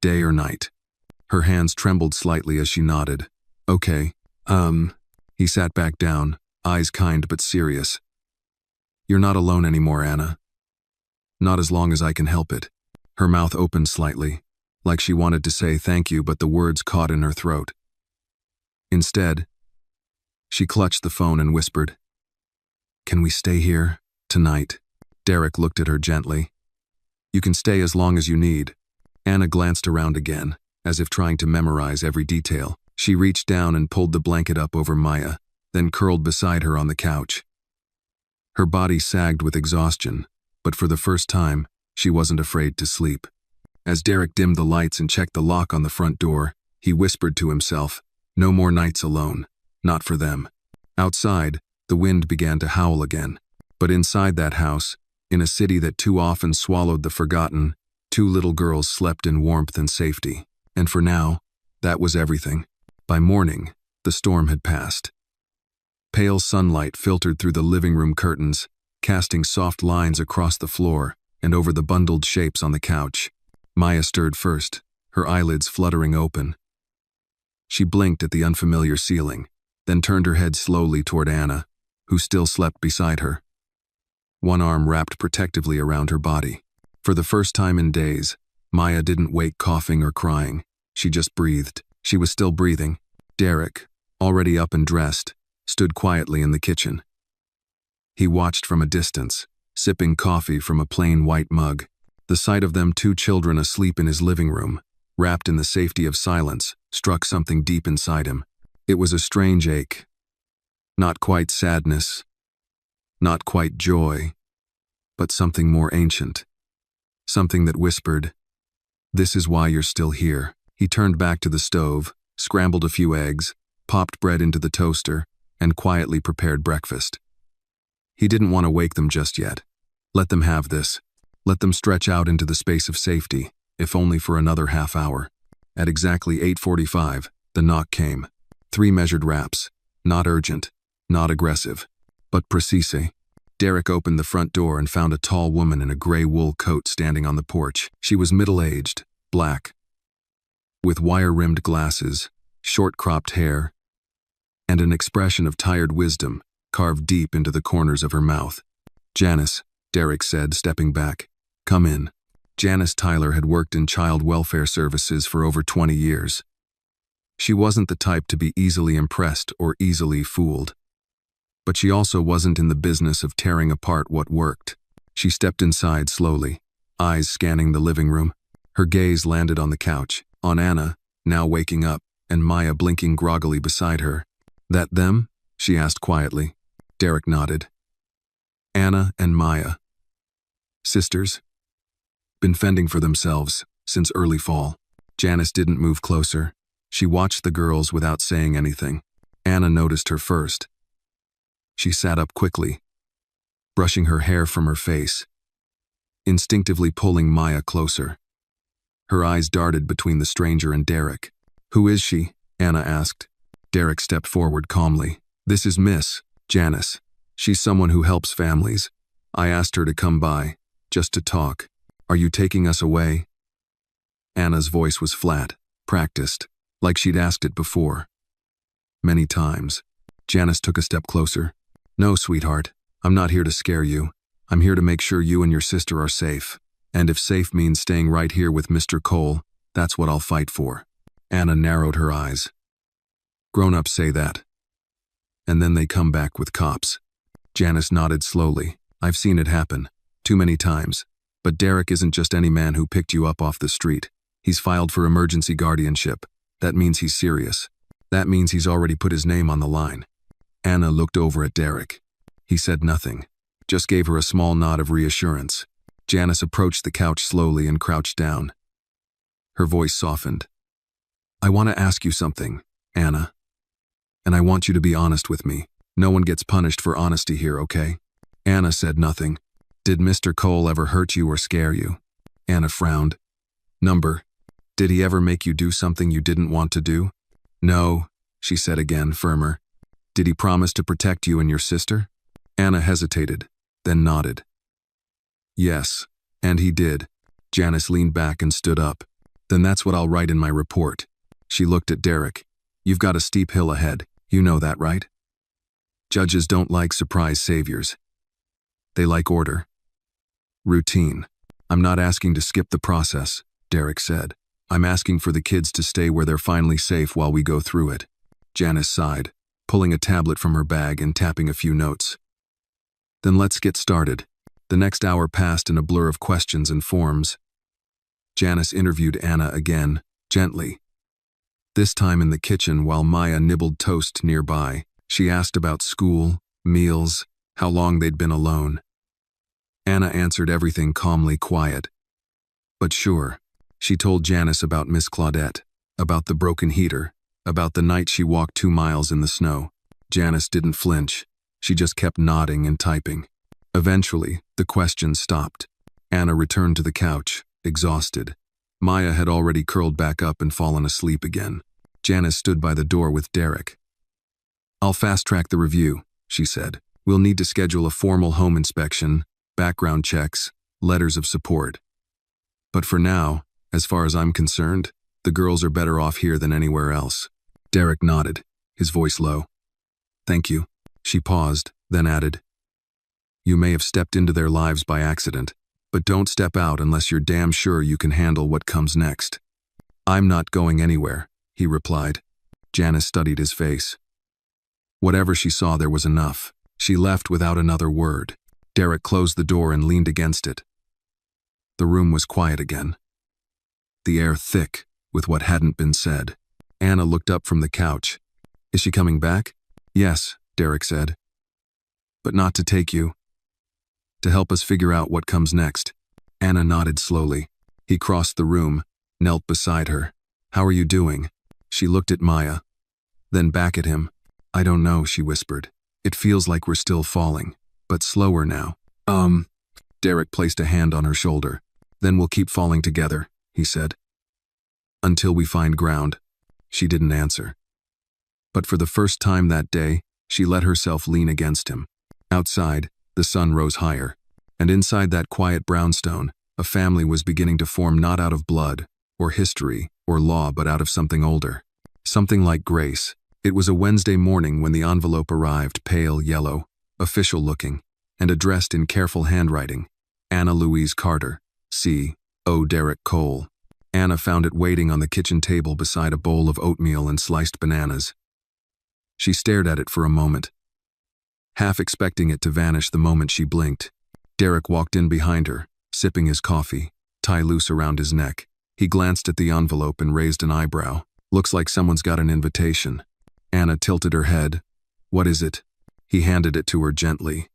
Day or night. Her hands trembled slightly as she nodded. Okay, He sat back down, eyes kind but serious. You're not alone anymore, Anna. Not as long as I can help it. Her mouth opened slightly, like she wanted to say thank you, but the words caught in her throat. Instead, she clutched the phone and whispered, Can we stay here, tonight? Derek looked at her gently. You can stay as long as you need. Anna glanced around again, as if trying to memorize every detail. She reached down and pulled the blanket up over Maya, then curled beside her on the couch. Her body sagged with exhaustion, but for the first time, she wasn't afraid to sleep. As Derek dimmed the lights and checked the lock on the front door, he whispered to himself, no more nights alone, not for them. Outside, the wind began to howl again. But inside that house, in a city that too often swallowed the forgotten, two little girls slept in warmth and safety. And for now, that was everything. By morning, the storm had passed. Pale sunlight filtered through the living room curtains, casting soft lines across the floor and over the bundled shapes on the couch. Maya stirred first, her eyelids fluttering open. She blinked at the unfamiliar ceiling, then turned her head slowly toward Anna, who still slept beside her. One arm wrapped protectively around her body. For the first time in days, Maya didn't wake coughing or crying. She just breathed. She was still breathing. Derek, already up and dressed, stood quietly in the kitchen. He watched from a distance, sipping coffee from a plain white mug. The sight of them two children asleep in his living room, wrapped in the safety of silence, struck something deep inside him. It was a strange ache. Not quite sadness, not quite joy, but something more ancient. Something that whispered, This is why you're still here. He turned back to the stove, scrambled a few eggs, popped bread into the toaster, and quietly prepared breakfast. He didn't want to wake them just yet. Let them have this. Let them stretch out into the space of safety, if only for another half hour. At exactly 8:45, the knock came. 3 measured raps. Not urgent, not aggressive, but precise. Derek opened the front door and found a tall woman in a gray wool coat standing on the porch. She was middle-aged, black, with wire-rimmed glasses, short-cropped hair, and an expression of tired wisdom carved deep into the corners of her mouth. Janice, Derek said, stepping back. Come in. Janice Tyler had worked in child welfare services for over 20 years. She wasn't the type to be easily impressed or easily fooled. But she also wasn't in the business of tearing apart what worked. She stepped inside slowly, eyes scanning the living room. Her gaze landed on the couch, on Anna, now waking up, and Maya blinking groggily beside her. That them? She asked quietly. Derek nodded. Anna and Maya. Sisters. Been fending for themselves since early fall. Janice didn't move closer. She watched the girls without saying anything. Anna noticed her first. She sat up quickly, brushing her hair from her face, instinctively pulling Maya closer. Her eyes darted between the stranger and Derek. Who is she? Anna asked. Derek stepped forward calmly. This is Miss Janice. She's someone who helps families. I asked her to come by, just to talk. Are you taking us away? Anna's voice was flat, practiced. like she'd asked it before. Many times. Janice took a step closer. No, sweetheart, I'm not here to scare you. I'm here to make sure you and your sister are safe. And if safe means staying right here with Mr. Cole, that's what I'll fight for. Anna narrowed her eyes. Grown-ups say that. And then they come back with cops. Janice nodded slowly. I've seen it happen. Too many times. But Derek isn't just any man who picked you up off the street. He's filed for emergency guardianship. That means he's serious. That means he's already put his name on the line. Anna looked over at Derek. He said nothing, just gave her a small nod of reassurance. Janice approached the couch slowly and crouched down. Her voice softened. I want to ask you something, Anna. And I want you to be honest with me. No one gets punished for honesty here, okay? Anna said nothing. Did Mr. Cole ever hurt you or scare you? Anna frowned. Did he ever make you do something you didn't want to do? No, she said again, firmer. Did he promise to protect you and your sister? Anna hesitated, then nodded. Yes, and he did. Janice leaned back and stood up. Then that's what I'll write in my report. She looked at Derek. You've got a steep hill ahead. You know that, right? Judges don't like surprise saviors. They like order. Routine. I'm not asking to skip the process, Derek said. I'm asking for the kids to stay where they're finally safe while we go through it. Janice sighed, pulling a tablet from her bag and tapping a few notes. Then let's get started. The next hour passed in a blur of questions and forms. Janice interviewed Anna again, gently. This time in the kitchen while Maya nibbled toast nearby, she asked about school, meals, how long they'd been alone. Anna answered everything calmly quiet. But sure, she told Janice about Miss Claudette, about the broken heater, about the night she walked 2 miles in the snow. Janice didn't flinch. She just kept nodding and typing. Eventually, the questions stopped. Anna returned to the couch, exhausted. Maya had already curled back up and fallen asleep again. Janice stood by the door with Derek. I'll fast-track the review, she said. We'll need to schedule a formal home inspection, background checks, letters of support. But for now, as far as I'm concerned, the girls are better off here than anywhere else. Derek nodded, his voice low. Thank you. She paused, then added. You may have stepped into their lives by accident, but don't step out unless you're damn sure you can handle what comes next. I'm not going anywhere, he replied. Janice studied his face. Whatever she saw there was enough. She left without another word. Derek closed the door and leaned against it. The room was quiet again. The air thick with what hadn't been said. Anna looked up from the couch. Is she coming back? Yes, Derek said. But not to take you. To help us figure out what comes next. Anna nodded slowly. He crossed the room, knelt beside her. How are you doing? She looked at Maya. Then back at him. I don't know, she whispered. It feels like we're still falling, but slower now. Derek placed a hand on her shoulder. Then we'll keep falling together, he said. Until we find ground. She didn't answer. But for the first time that day, she let herself lean against him. Outside, the sun rose higher, and inside that quiet brownstone, a family was beginning to form not out of blood, or history, or law, but out of something older. Something like grace. It was a Wednesday morning when the envelope arrived, pale yellow, official-looking, and addressed in careful handwriting. Anna Louise Carter, C. O. Derek Cole. Anna found it waiting on the kitchen table beside a bowl of oatmeal and sliced bananas. She stared at it for a moment, half expecting it to vanish the moment she blinked. Derek walked in behind her, sipping his coffee, tie loose around his neck. He glanced at the envelope and raised an eyebrow. Looks like someone's got an invitation. Anna tilted her head. What is it? He handed it to her gently.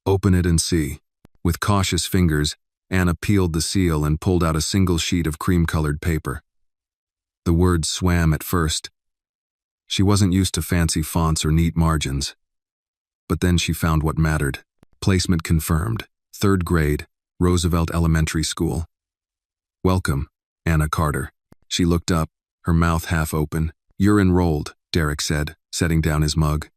Open it and see. With cautious fingers, Anna peeled the seal and pulled out a single sheet of cream-colored paper. The words swam at first. She wasn't used to fancy fonts or neat margins. But then she found what mattered. Placement confirmed. 3rd grade, Roosevelt Elementary School. Welcome, Anna Carter. She looked up, her mouth half open. You're enrolled, Derek said, setting down his mug.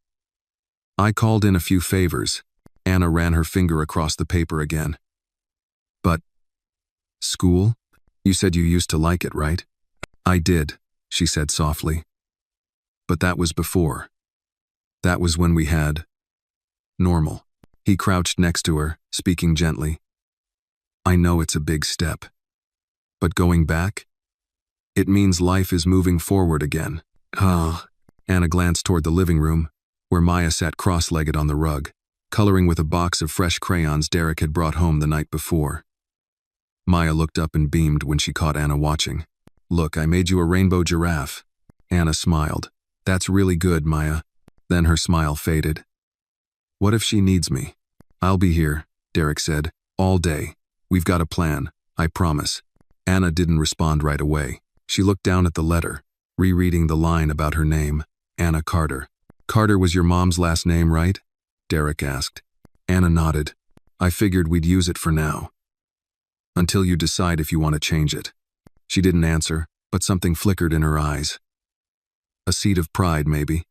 I called in a few favors. Anna ran her finger across the paper again. But, school? You said you used to like it, right? I did, she said softly. But that was before. That was when we had normal. He crouched next to her, speaking gently. I know it's a big step. But going back? It means life is moving forward again. Ah. Anna glanced toward the living room, where Maya sat cross-legged on the rug, coloring with a box of fresh crayons Derek had brought home the night before. Maya looked up and beamed when she caught Anna watching. Look, I made you a rainbow giraffe. Anna smiled. That's really good, Maya. Then her smile faded. What if she needs me? I'll be here, Derek said, all day. We've got a plan, I promise. Anna didn't respond right away. She looked down at the letter, rereading the line about her name, Anna Carter. Carter was your mom's last name, right? Derek asked. Anna nodded. I figured we'd use it for now. Until you decide if you want to change it. She didn't answer, but something flickered in her eyes. A seed of pride, maybe.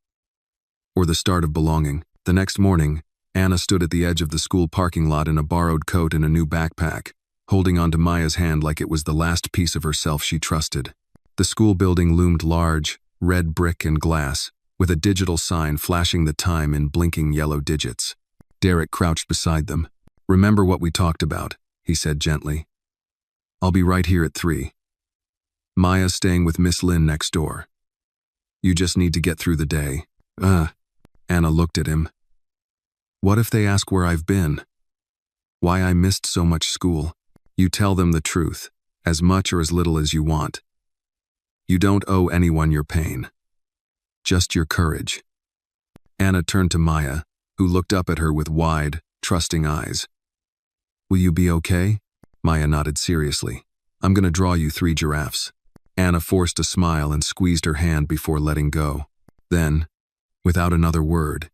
Or the start of belonging. The next morning, Anna stood at the edge of the school parking lot in a borrowed coat and a new backpack, holding onto Maya's hand like it was the last piece of herself she trusted. The school building loomed large, red brick and glass, with a digital sign flashing the time in blinking yellow digits. Derek crouched beside them. Remember what we talked about, he said gently. I'll be right here at 3. Maya's staying with Miss Lynn next door. You just need to get through the day. Anna looked at him. What if they ask where I've been? Why I missed so much school? You tell them the truth, as much or as little as you want. You don't owe anyone your pain. Just your courage. Anna turned to Maya, who looked up at her with wide, trusting eyes. Will you be okay? Maya nodded seriously. I'm gonna draw you 3 giraffes. Anna forced a smile and squeezed her hand before letting go. Then, without another word,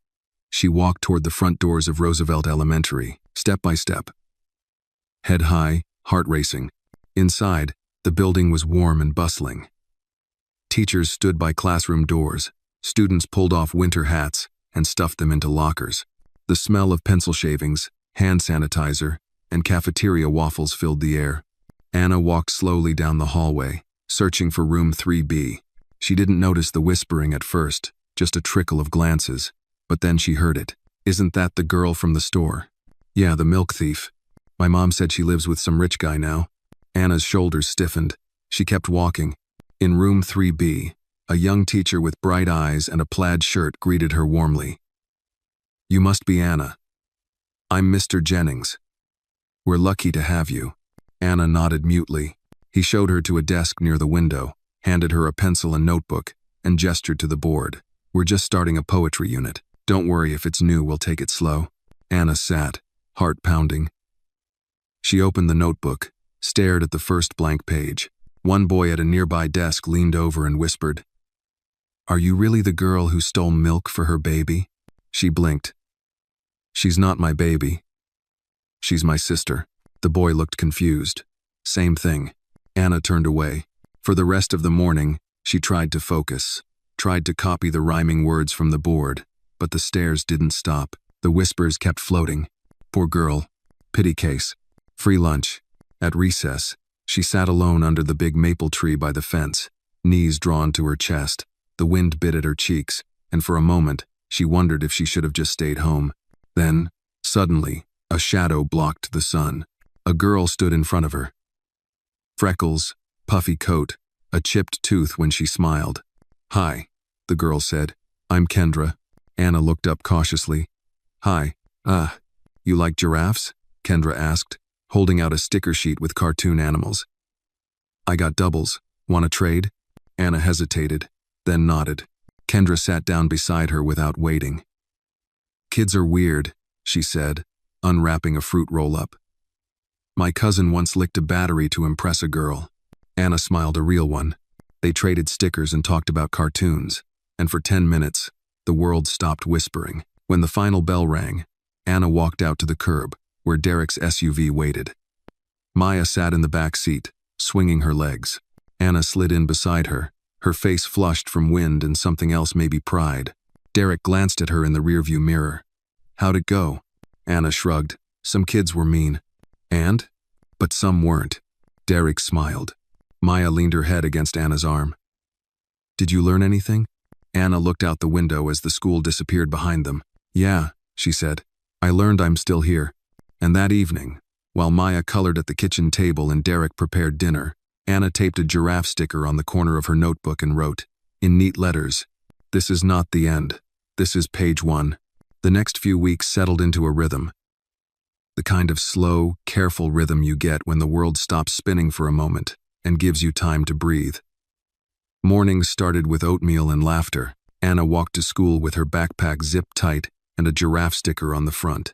she walked toward the front doors of Roosevelt Elementary, step by step. Head high, heart racing. Inside, the building was warm and bustling. Teachers stood by classroom doors. Students pulled off winter hats and stuffed them into lockers. The smell of pencil shavings, hand sanitizer, and cafeteria waffles filled the air. Anna walked slowly down the hallway, searching for room 3B. She didn't notice the whispering at first, just a trickle of glances. But then she heard it. Isn't that the girl from the store? Yeah, the milk thief. My mom said she lives with some rich guy now. Anna's shoulders stiffened. She kept walking. In room 3B, a young teacher with bright eyes and a plaid shirt greeted her warmly. You must be Anna. I'm Mr. Jennings. We're lucky to have you. Anna nodded mutely. He showed her to a desk near the window, handed her a pencil and notebook, and gestured to the board. We're just starting a poetry unit. Don't worry if it's new, we'll take it slow. Anna sat, heart pounding. She opened the notebook, stared at the first blank page. One boy at a nearby desk leaned over and whispered, Are you really the girl who stole milk for her baby? She blinked. She's not my baby. She's my sister. The boy looked confused. Same thing. Anna turned away. For the rest of the morning, she tried to focus, tried to copy the rhyming words from the board, but the stares didn't stop. The whispers kept floating. Poor girl. Pity case. Free lunch. At recess, she sat alone under the big maple tree by the fence, knees drawn to her chest. The wind bit at her cheeks, and for a moment, she wondered if she should have just stayed home. Then, suddenly, a shadow blocked the sun. A girl stood in front of her. Freckles, puffy coat, a chipped tooth when she smiled. Hi, the girl said. I'm Kendra. Anna looked up cautiously. Hi. You like giraffes? Kendra asked, holding out a sticker sheet with cartoon animals. I got doubles. Want to trade? Anna hesitated, then nodded. Kendra sat down beside her without waiting. Kids are weird, she said, unwrapping a fruit roll-up. My cousin once licked a battery to impress a girl. Anna smiled, a real one. They traded stickers and talked about cartoons, and for 10 minutes, the world stopped whispering. When the final bell rang, Anna walked out to the curb, where Derek's SUV waited. Maya sat in the back seat, swinging her legs. Anna slid in beside her, her face flushed from wind and something else, maybe pride. Derek glanced at her in the rearview mirror. How'd it go? Anna shrugged. Some kids were mean. And? But some weren't. Derek smiled. Maya leaned her head against Anna's arm. Did you learn anything? Anna looked out the window as the school disappeared behind them. Yeah, she said. I learned I'm still here. And that evening, while Maya colored at the kitchen table and Derek prepared dinner, Anna taped a giraffe sticker on the corner of her notebook and wrote, in neat letters, "This is not the end. This is page 1. The next few weeks settled into a rhythm. The kind of slow, careful rhythm you get when the world stops spinning for a moment and gives you time to breathe. Mornings started with oatmeal and laughter. Anna walked to school with her backpack zipped tight and a giraffe sticker on the front.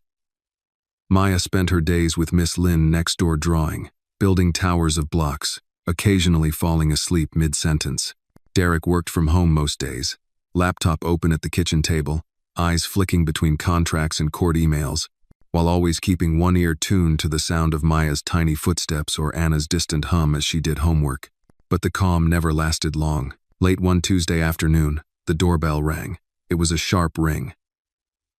Maya spent her days with Miss Lynn next door drawing, building towers of blocks, occasionally falling asleep mid-sentence. Derek worked from home most days, laptop open at the kitchen table, eyes flicking between contracts and court emails, while always keeping one ear tuned to the sound of Maya's tiny footsteps or Anna's distant hum as she did homework. But the calm never lasted long. Late one Tuesday afternoon, the doorbell rang. It was a sharp ring.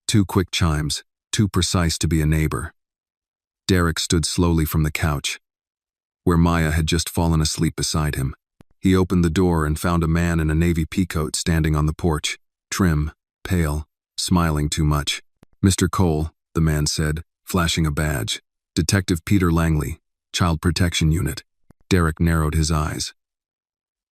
2 quick chimes, too precise to be a neighbor. Derek stood slowly from the couch, where Maya had just fallen asleep beside him. He opened the door and found a man in a navy peacoat standing on the porch, trim, pale, smiling too much. "Mr. Cole," the man said, flashing a badge. "Detective Peter Langley, Child Protection Unit." Derek narrowed his eyes.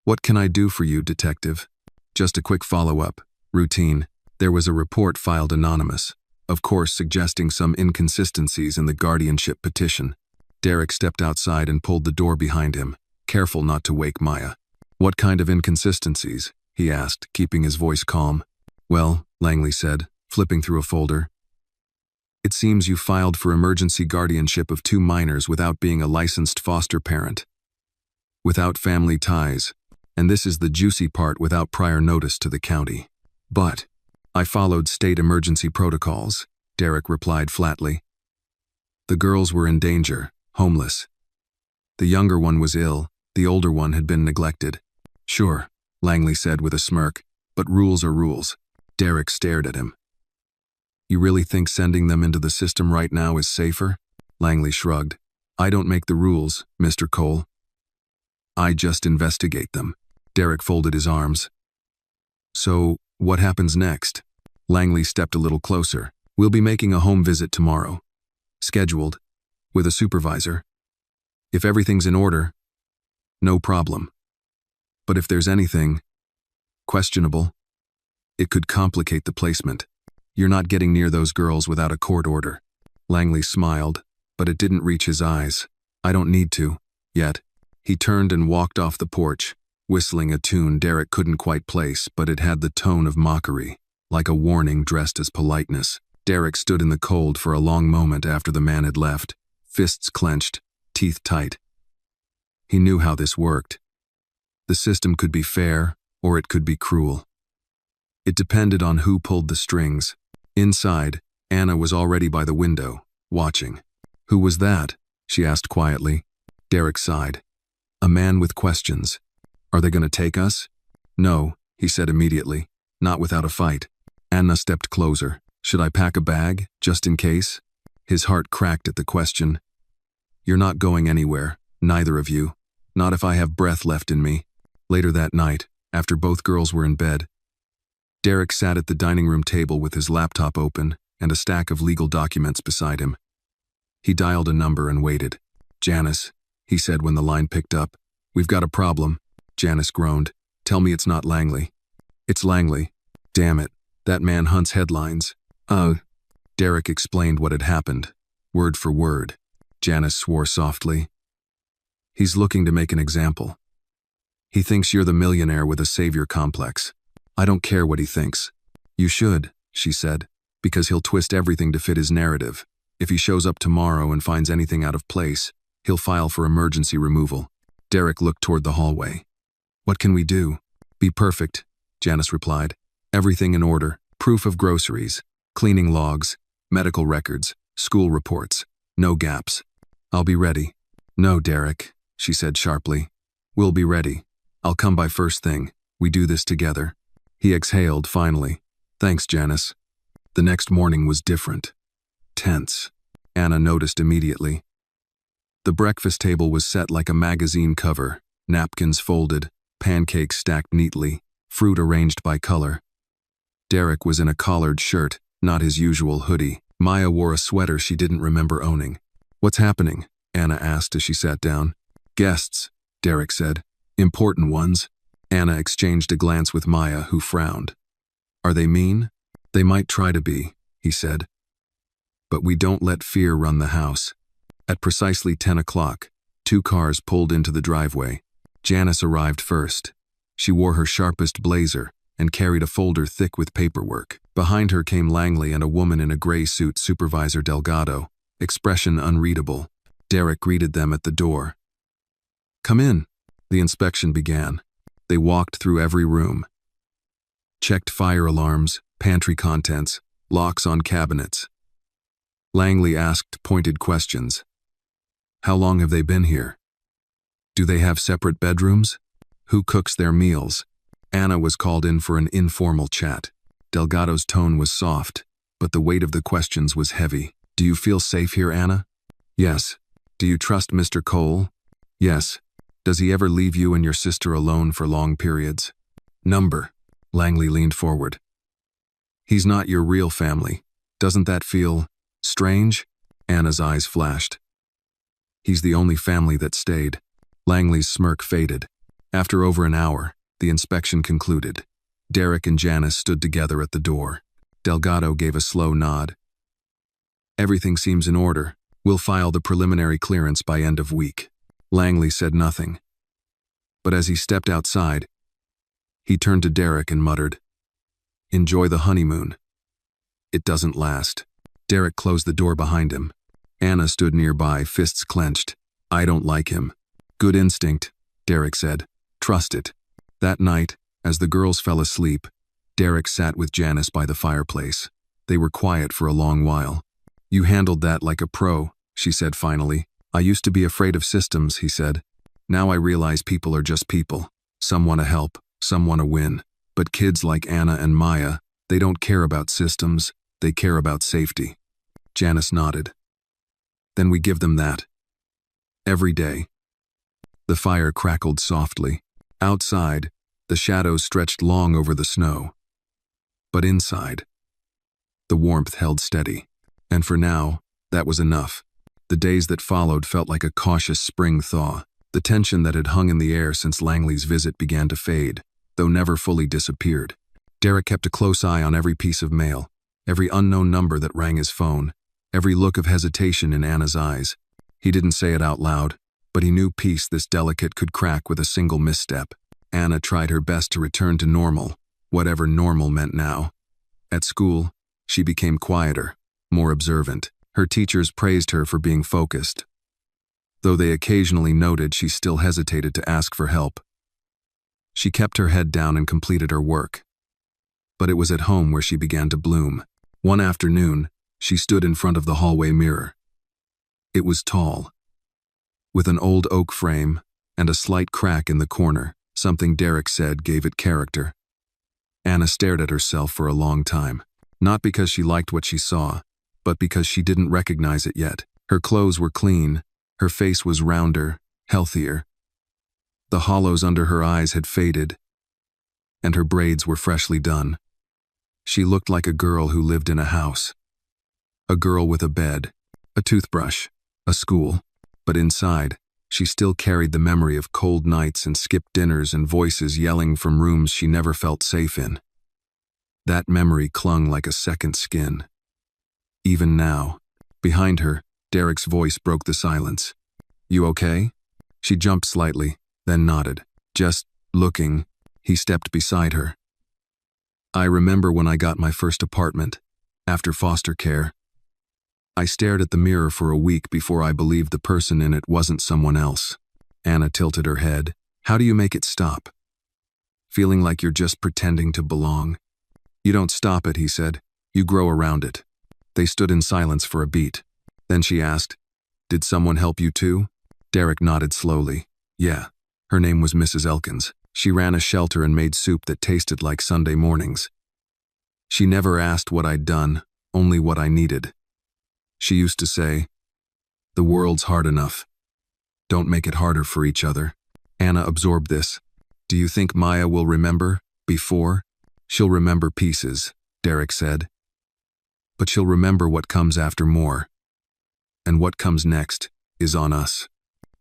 "What can I do for you, Detective?" "Just a quick follow-up. Routine. There was a report filed anonymous, of course suggesting some inconsistencies in the guardianship petition." Derek stepped outside and pulled the door behind him, careful not to wake Maya. "What kind of inconsistencies?" he asked, keeping his voice calm. "Well," Langley said, flipping through a folder, "it seems you filed for emergency guardianship of 2 minors without being a licensed foster parent, without family ties, and this is the juicy part, without prior notice to the county." "But I followed state emergency protocols," Derek replied flatly. "The girls were in danger, homeless. The younger one was ill, the older one had been neglected." "Sure," Langley said with a smirk, "but rules are rules." Derek stared at him. "You really think sending them into the system right now is safer?" Langley shrugged. "I don't make the rules, Mr. Cole. I just investigate them." Derek folded his arms. "So, what happens next?" Langley stepped a little closer. "We'll be making a home visit tomorrow. Scheduled. With a supervisor. If everything's in order, no problem. But if there's anything questionable, it could complicate the placement. You're not getting near those girls without a court order." Langley smiled, but it didn't reach his eyes. "I don't need to, yet." He turned and walked off the porch, whistling a tune Derek couldn't quite place, but it had the tone of mockery, like a warning dressed as politeness. Derek stood in the cold for a long moment after the man had left, fists clenched, teeth tight. He knew how this worked. The system could be fair, or it could be cruel. It depended on who pulled the strings. Inside, Anna was already by the window, watching. "Who was that?" she asked quietly. Derek sighed. "A man with questions. Are they going to take us?" "No," he said immediately. "Not without a fight." Anna stepped closer. "Should I pack a bag, just in case?" His heart cracked at the question. "You're not going anywhere, neither of you. Not if I have breath left in me." Later that night, after both girls were in bed, Derek sat at the dining room table with his laptop open and a stack of legal documents beside him. He dialed a number and waited. "Janice," he said when the line picked up. "We've got a problem." Janice groaned. "Tell me it's not Langley." "It's Langley. Damn it, that man hunts headlines." Derek explained what had happened, word for word. Janice swore softly. "He's looking to make an example. He thinks you're the millionaire with a savior complex. I don't care what he thinks." "You should," she said, "because he'll twist everything to fit his narrative. If he shows up tomorrow and finds anything out of place, he'll file for emergency removal." Derek looked toward the hallway. "What can we do?" "Be perfect," Janice replied. "Everything in order. Proof of groceries, cleaning logs, medical records, school reports. No gaps." "I'll be ready." "No, Derek," she said sharply. "We'll be ready. I'll come by first thing. We do this together." He exhaled finally. "Thanks, Janice." The next morning was different. Tense. Anna noticed immediately. The breakfast table was set like a magazine cover, napkins folded, pancakes stacked neatly, fruit arranged by color. Derek was in a collared shirt, not his usual hoodie. Maya wore a sweater she didn't remember owning. "What's happening?" Anna asked as she sat down. "Guests," Derek said. "Important ones." Anna exchanged a glance with Maya, who frowned. "Are they mean?" "They might try to be," he said. "But we don't let fear run the house." At precisely 10 o'clock, 2 cars pulled into the driveway. Janice arrived first. She wore her sharpest blazer and carried a folder thick with paperwork. Behind her came Langley and a woman in a gray suit, Supervisor Delgado, expression unreadable. Derek greeted them at the door. "Come in." The inspection began. They walked through every room, checked fire alarms, pantry contents, locks on cabinets. Langley asked pointed questions. "How long have they been here? Do they have separate bedrooms? Who cooks their meals?" Anna was called in for an informal chat. Delgado's tone was soft, but the weight of the questions was heavy. "Do you feel safe here, Anna?" "Yes." "Do you trust Mr. Cole?" "Yes." "Does he ever leave you and your sister alone for long periods?" "Number." Langley leaned forward. "He's not your real family. Doesn't that feel strange?" Anna's eyes flashed. "He's the only family that stayed." Langley's smirk faded. After over an hour, the inspection concluded. Derek and Janice stood together at the door. Delgado gave a slow nod. "Everything seems in order. We'll file the preliminary clearance by end of week." Langley said nothing. But as he stepped outside, he turned to Derek and muttered, "Enjoy the honeymoon. It doesn't last." Derek closed the door behind him. Anna stood nearby, fists clenched. "I don't like him." "Good instinct," Derek said. "Trust it." That night, as the girls fell asleep, Derek sat with Janice by the fireplace. They were quiet for a long while. "You handled that like a pro," she said finally. "I used to be afraid of systems," he said. "Now I realize people are just people. Some want to help, some want to win. But kids like Anna and Maya, they don't care about systems, they care about safety." Janice nodded. "Then we give them that. Every day." The fire crackled softly. Outside, the shadows stretched long over the snow. But inside, the warmth held steady. And for now, that was enough. The days that followed felt like a cautious spring thaw. The tension that had hung in the air since Langley's visit began to fade, though never fully disappeared. Derek kept a close eye on every piece of mail, every unknown number that rang his phone, every look of hesitation in Anna's eyes. He didn't say it out loud, but he knew peace this delicate could crack with a single misstep. Anna tried her best to return to normal, whatever normal meant now. At school, she became quieter, more observant. Her teachers praised her for being focused, though they occasionally noted she still hesitated to ask for help. She kept her head down and completed her work. But it was at home where she began to bloom. One afternoon, she stood in front of the hallway mirror. It was tall, with an old oak frame and a slight crack in the corner. Something Derek said gave it character. Anna stared at herself for a long time, not because she liked what she saw, but because she didn't recognize it yet. Her clothes were clean, her face was rounder, healthier. The hollows under her eyes had faded, and her braids were freshly done. She looked like a girl who lived in a house. A girl with a bed, a toothbrush, a school. But inside, she still carried the memory of cold nights and skipped dinners and voices yelling from rooms she never felt safe in. That memory clung like a second skin. Even now, behind her, Derek's voice broke the silence. "You okay?" She jumped slightly, then nodded. "Just looking." He stepped beside her. "I remember when I got my first apartment, after foster care. I stared at the mirror for a week before I believed the person in it wasn't someone else." Anna tilted her head. "How do you make it stop? Feeling like you're just pretending to belong?" "You don't stop it," he said. "You grow around it." They stood in silence for a beat. Then she asked, "Did someone help you too?" Derek nodded slowly. "Yeah. Her name was Mrs. Elkins. She ran a shelter and made soup that tasted like Sunday mornings. She never asked what I'd done, only what I needed. She used to say, 'The world's hard enough. Don't make it harder for each other.'" Anna absorbed this. "Do you think Maya will remember?" Before, she'll remember pieces, Derek said. But she'll remember what comes after more. And what comes next is on us.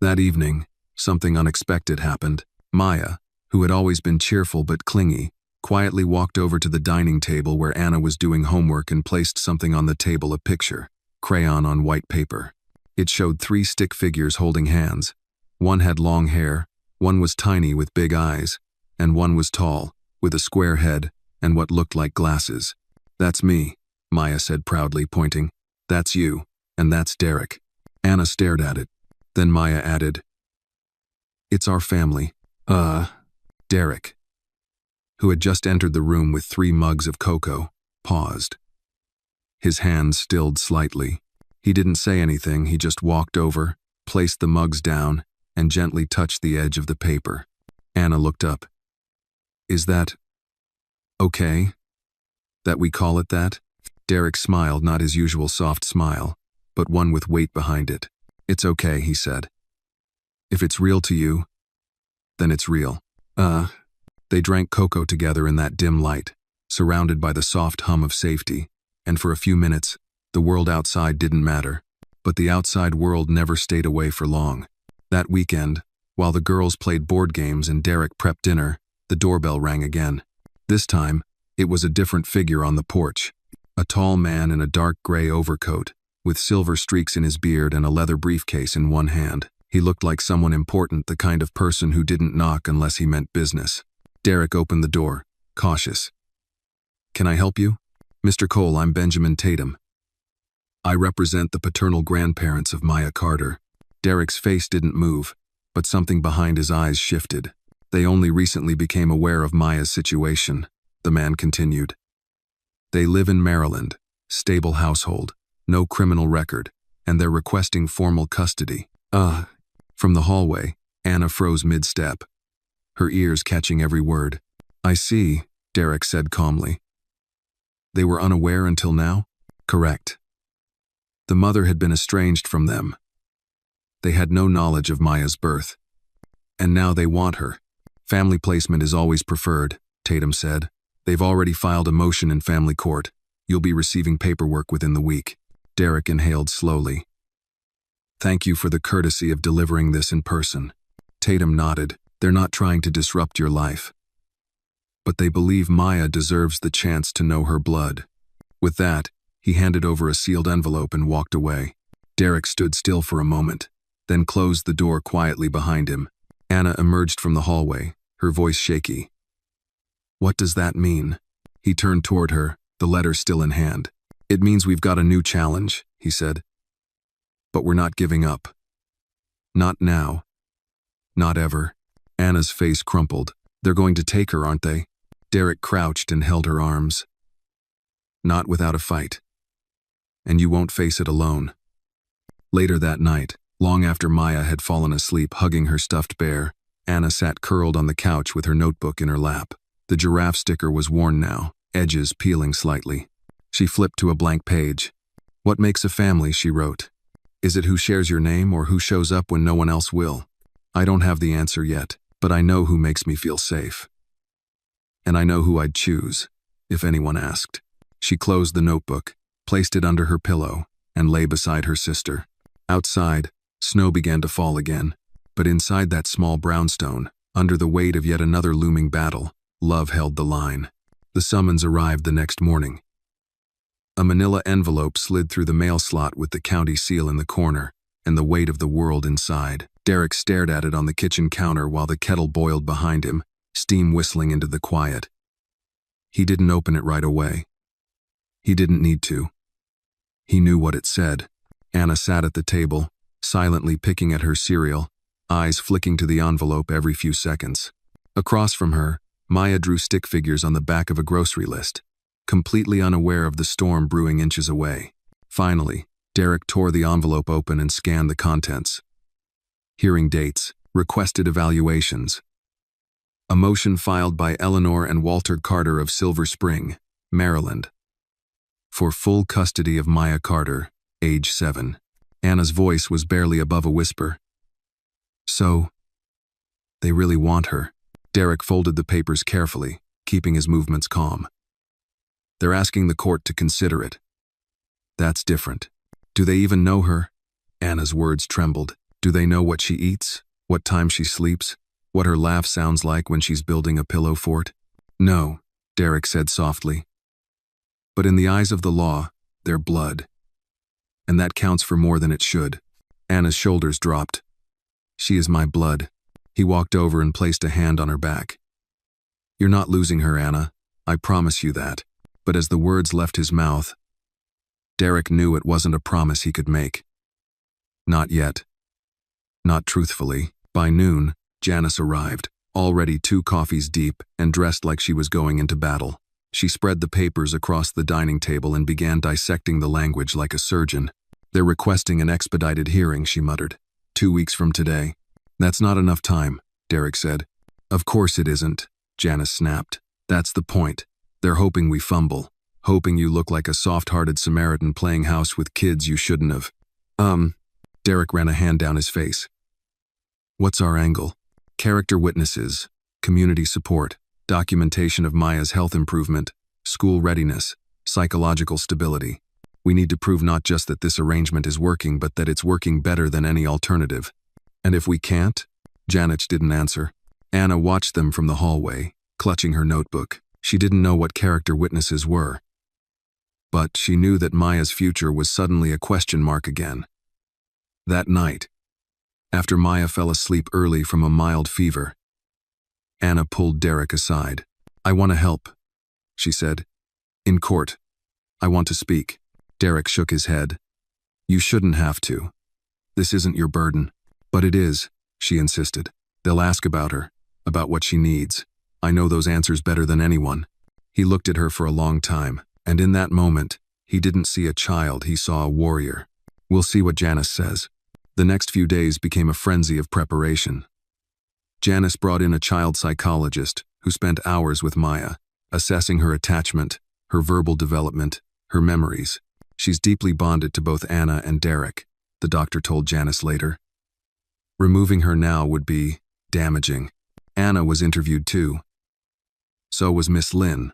That evening, something unexpected happened. Maya, who had always been cheerful but clingy, quietly walked over to the dining table where Anna was doing homework and placed something on the table, a picture, crayon on white paper. It showed 3 stick figures holding hands. One had long hair, one was tiny with big eyes, and one was tall, with a square head and what looked like glasses. "That's me," Maya said proudly, pointing. "That's you, and that's Derek." Anna stared at it. Then Maya added, "It's our family." Derek, who had just entered the room with 3 mugs of cocoa, paused. His hands stilled slightly. He didn't say anything, he just walked over, placed the mugs down, and gently touched the edge of the paper. Anna looked up. "Is that okay? That we call it that?" Derek smiled, not his usual soft smile, but one with weight behind it. "It's okay," he said. "If it's real to you, then it's real." They drank cocoa together in that dim light, surrounded by the soft hum of safety, and for a few minutes, the world outside didn't matter. But the outside world never stayed away for long. That weekend, while the girls played board games and Derek prepped dinner, the doorbell rang again. This time, it was a different figure on the porch. A tall man in a dark gray overcoat, with silver streaks in his beard and a leather briefcase in one hand. He looked like someone important, the kind of person who didn't knock unless he meant business. Derek opened the door, cautious. "Can I help you?" "Mr. Cole, I'm Benjamin Tatum. I represent the paternal grandparents of Maya Carter." Derek's face didn't move, but something behind his eyes shifted. "They only recently became aware of Maya's situation," the man continued. "They live in Maryland, stable household, no criminal record, and they're requesting formal custody." From the hallway, Anna froze mid-step, her ears catching every word. "I see," Derek said calmly. "They were unaware until now?" "Correct. The mother had been estranged from them. They had no knowledge of Maya's birth. And now they want her. Family placement is always preferred," Tatum said. "They've already filed a motion in family court. You'll be receiving paperwork within the week." Derek inhaled slowly. "Thank you for the courtesy of delivering this in person." Tatum nodded. "They're not trying to disrupt your life. But they believe Maya deserves the chance to know her blood." With that, he handed over a sealed envelope and walked away. Derek stood still for a moment, then closed the door quietly behind him. Anna emerged from the hallway, her voice shaky. "What does that mean?" He turned toward her, the letter still in hand. "It means we've got a new challenge," he said. "But we're not giving up. Not now. Not ever." Anna's face crumpled. "They're going to take her, aren't they?" Derek crouched and held her arms. "Not without a fight. And you won't face it alone." Later that night, long after Maya had fallen asleep hugging her stuffed bear, Anna sat curled on the couch with her notebook in her lap. The giraffe sticker was worn now, edges peeling slightly. She flipped to a blank page. "What makes a family?" she wrote. "Is it who shares your name or who shows up when no one else will? I don't have the answer yet, but I know who makes me feel safe. And I know who I'd choose, if anyone asked." She closed the notebook, placed it under her pillow, and lay beside her sister. Outside, snow began to fall again, but inside that small brownstone, under the weight of yet another looming battle, love held the line. The summons arrived the next morning. A manila envelope slid through the mail slot with the county seal in the corner, and the weight of the world inside. Derek stared at it on the kitchen counter while the kettle boiled behind him, steam whistling into the quiet. He didn't open it right away. He didn't need to. He knew what it said. Anna sat at the table, silently picking at her cereal, eyes flicking to the envelope every few seconds. Across from her, Maya drew stick figures on the back of a grocery list, completely unaware of the storm brewing inches away. Finally, Derek tore the envelope open and scanned the contents. Hearing dates, requested evaluations. A motion filed by Eleanor and Walter Carter of Silver Spring, Maryland, for full custody of Maya Carter, age 7. Anna's voice was barely above a whisper. "So, they really want her." Derek folded the papers carefully, keeping his movements calm. "They're asking the court to consider it." "That's different. Do they even know her?" Anna's words trembled. "Do they know what she eats? What time she sleeps? What her laugh sounds like when she's building a pillow fort?" "No," Derek said softly. "But in the eyes of the law, they're blood. And that counts for more than it should." Anna's shoulders dropped. "She is my blood." He walked over and placed a hand on her back. "You're not losing her, Anna. I promise you that." But as the words left his mouth, Derek knew it wasn't a promise he could make. Not yet. Not truthfully. By noon, Janice arrived, already 2 coffees deep and dressed like she was going into battle. She spread the papers across the dining table and began dissecting the language like a surgeon. "They're requesting an expedited hearing," she muttered. 2 weeks from today." "That's not enough time," Derek said. "Of course it isn't," Janice snapped. "That's the point. They're hoping we fumble, hoping you look like a soft-hearted Samaritan playing house with kids you shouldn't have." Derek ran a hand down his face. "What's our angle?" "Character witnesses, community support, documentation of Maya's health improvement, school readiness, psychological stability. We need to prove not just that this arrangement is working, but that it's working better than any alternative." "And if we can't?" Janice didn't answer. Anna watched them from the hallway, clutching her notebook. She didn't know what character witnesses were. But she knew that Maya's future was suddenly a question mark again. That night, after Maya fell asleep early from a mild fever, Anna pulled Derek aside. "I want to help," she said. "In court. I want to speak." Derek shook his head. "You shouldn't have to. This isn't your burden." "But it is," she insisted. "They'll ask about her, about what she needs. I know those answers better than anyone." He looked at her for a long time, and in that moment, he didn't see a child, he saw a warrior. "We'll see what Janice says." The next few days became a frenzy of preparation. Janice brought in a child psychologist who spent hours with Maya, assessing her attachment, her verbal development, her memories. "She's deeply bonded to both Anna and Derek," the doctor told Janice later. "Removing her now would be damaging." Anna was interviewed too. So was Miss Lynn,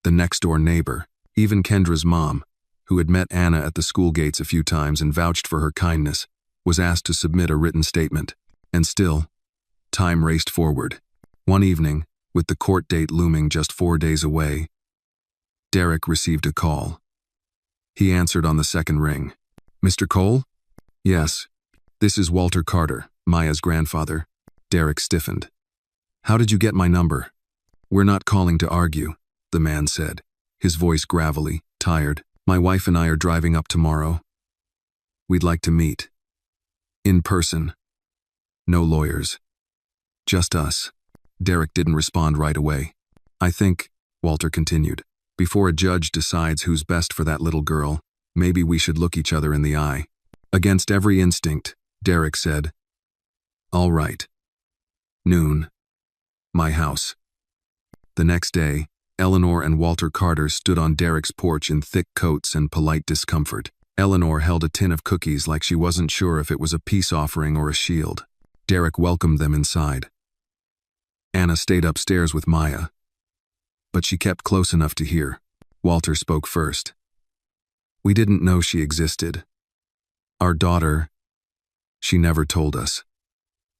the next-door neighbor, even Kendra's mom, who had met Anna at the school gates a few times and vouched for her kindness, was asked to submit a written statement. And still, time raced forward. One evening, with the court date looming just 4 days away, Derek received a call. He answered on the second ring. "Mr. Cole?" "Yes. This is Walter Carter, Maya's grandfather." Derek stiffened. "How did you get my number?" "We're not calling to argue," the man said, his voice gravelly, tired. "My wife and I are driving up tomorrow. We'd like to meet. In person. No lawyers. Just us." Derek didn't respond right away. "I think," Walter continued, "before a judge decides who's best for that little girl, maybe we should look each other in the eye." Against every instinct, Derek said, "All right." Noon. My house. The next day, Eleanor and Walter Carter stood on Derek's porch in thick coats and polite discomfort. Eleanor held a tin of cookies like she wasn't sure if it was a peace offering or a shield. Derek welcomed them inside. Anna stayed upstairs with Maya, but she kept close enough to hear. Walter spoke first. "We didn't know she existed. Our daughter, she never told us.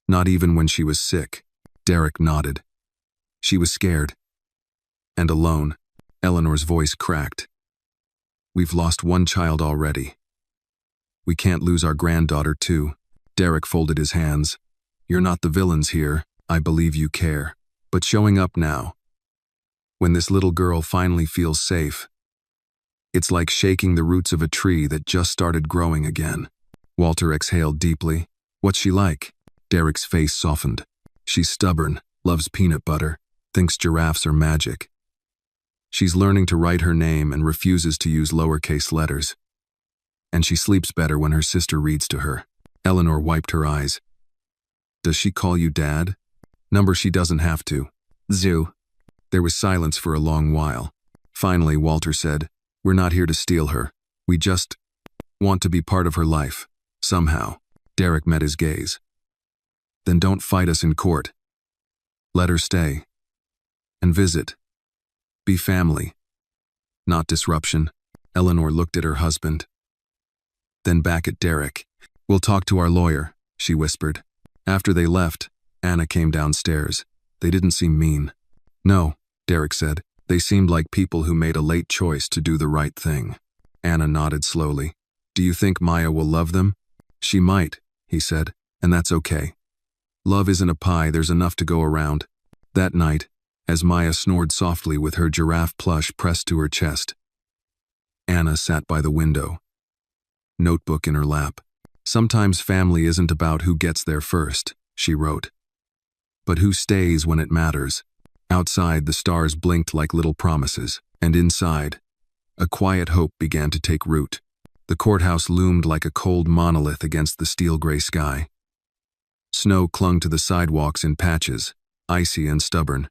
Not even when she was sick." Derek nodded. "She was scared. And alone." Eleanor's voice cracked. "We've lost one child already. We can't lose our granddaughter too." Derek folded his hands. "You're not the villains here. I believe you care. But showing up now, when this little girl finally feels safe, it's like shaking the roots of a tree that just started growing again." Walter exhaled deeply. "What's she like?" Derek's face softened. "She's stubborn, loves peanut butter, thinks giraffes are magic. She's learning to write her name and refuses to use lowercase letters. And she sleeps better when her sister reads to her." Eleanor wiped her eyes. "Does she call you Dad?" "Number she doesn't have to." Zoo. There was silence for a long while. Finally, Walter said, "We're not here to steal her. We just want to be part of her life. Somehow." Derek met his gaze. "Then don't fight us in court. Let her stay." and visit. Be family, not disruption. Eleanor looked at her husband, then back at Derek. We'll talk to our lawyer, she whispered. After they left, Anna came downstairs. They didn't seem mean. No, Derek said. They seemed like people who made a late choice to do the right thing. Anna nodded slowly. Do you think Maya will love them? She might, he said, and that's okay. Love isn't a pie, there's enough to go around. That night, as Maya snored softly with her giraffe plush pressed to her chest, Anna sat by the window, notebook in her lap. Sometimes family isn't about who gets there first, she wrote, but who stays when it matters. Outside, the stars blinked like little promises, and inside, a quiet hope began to take root. The courthouse loomed like a cold monolith against the steel-gray sky. Snow clung to the sidewalks in patches, icy and stubborn,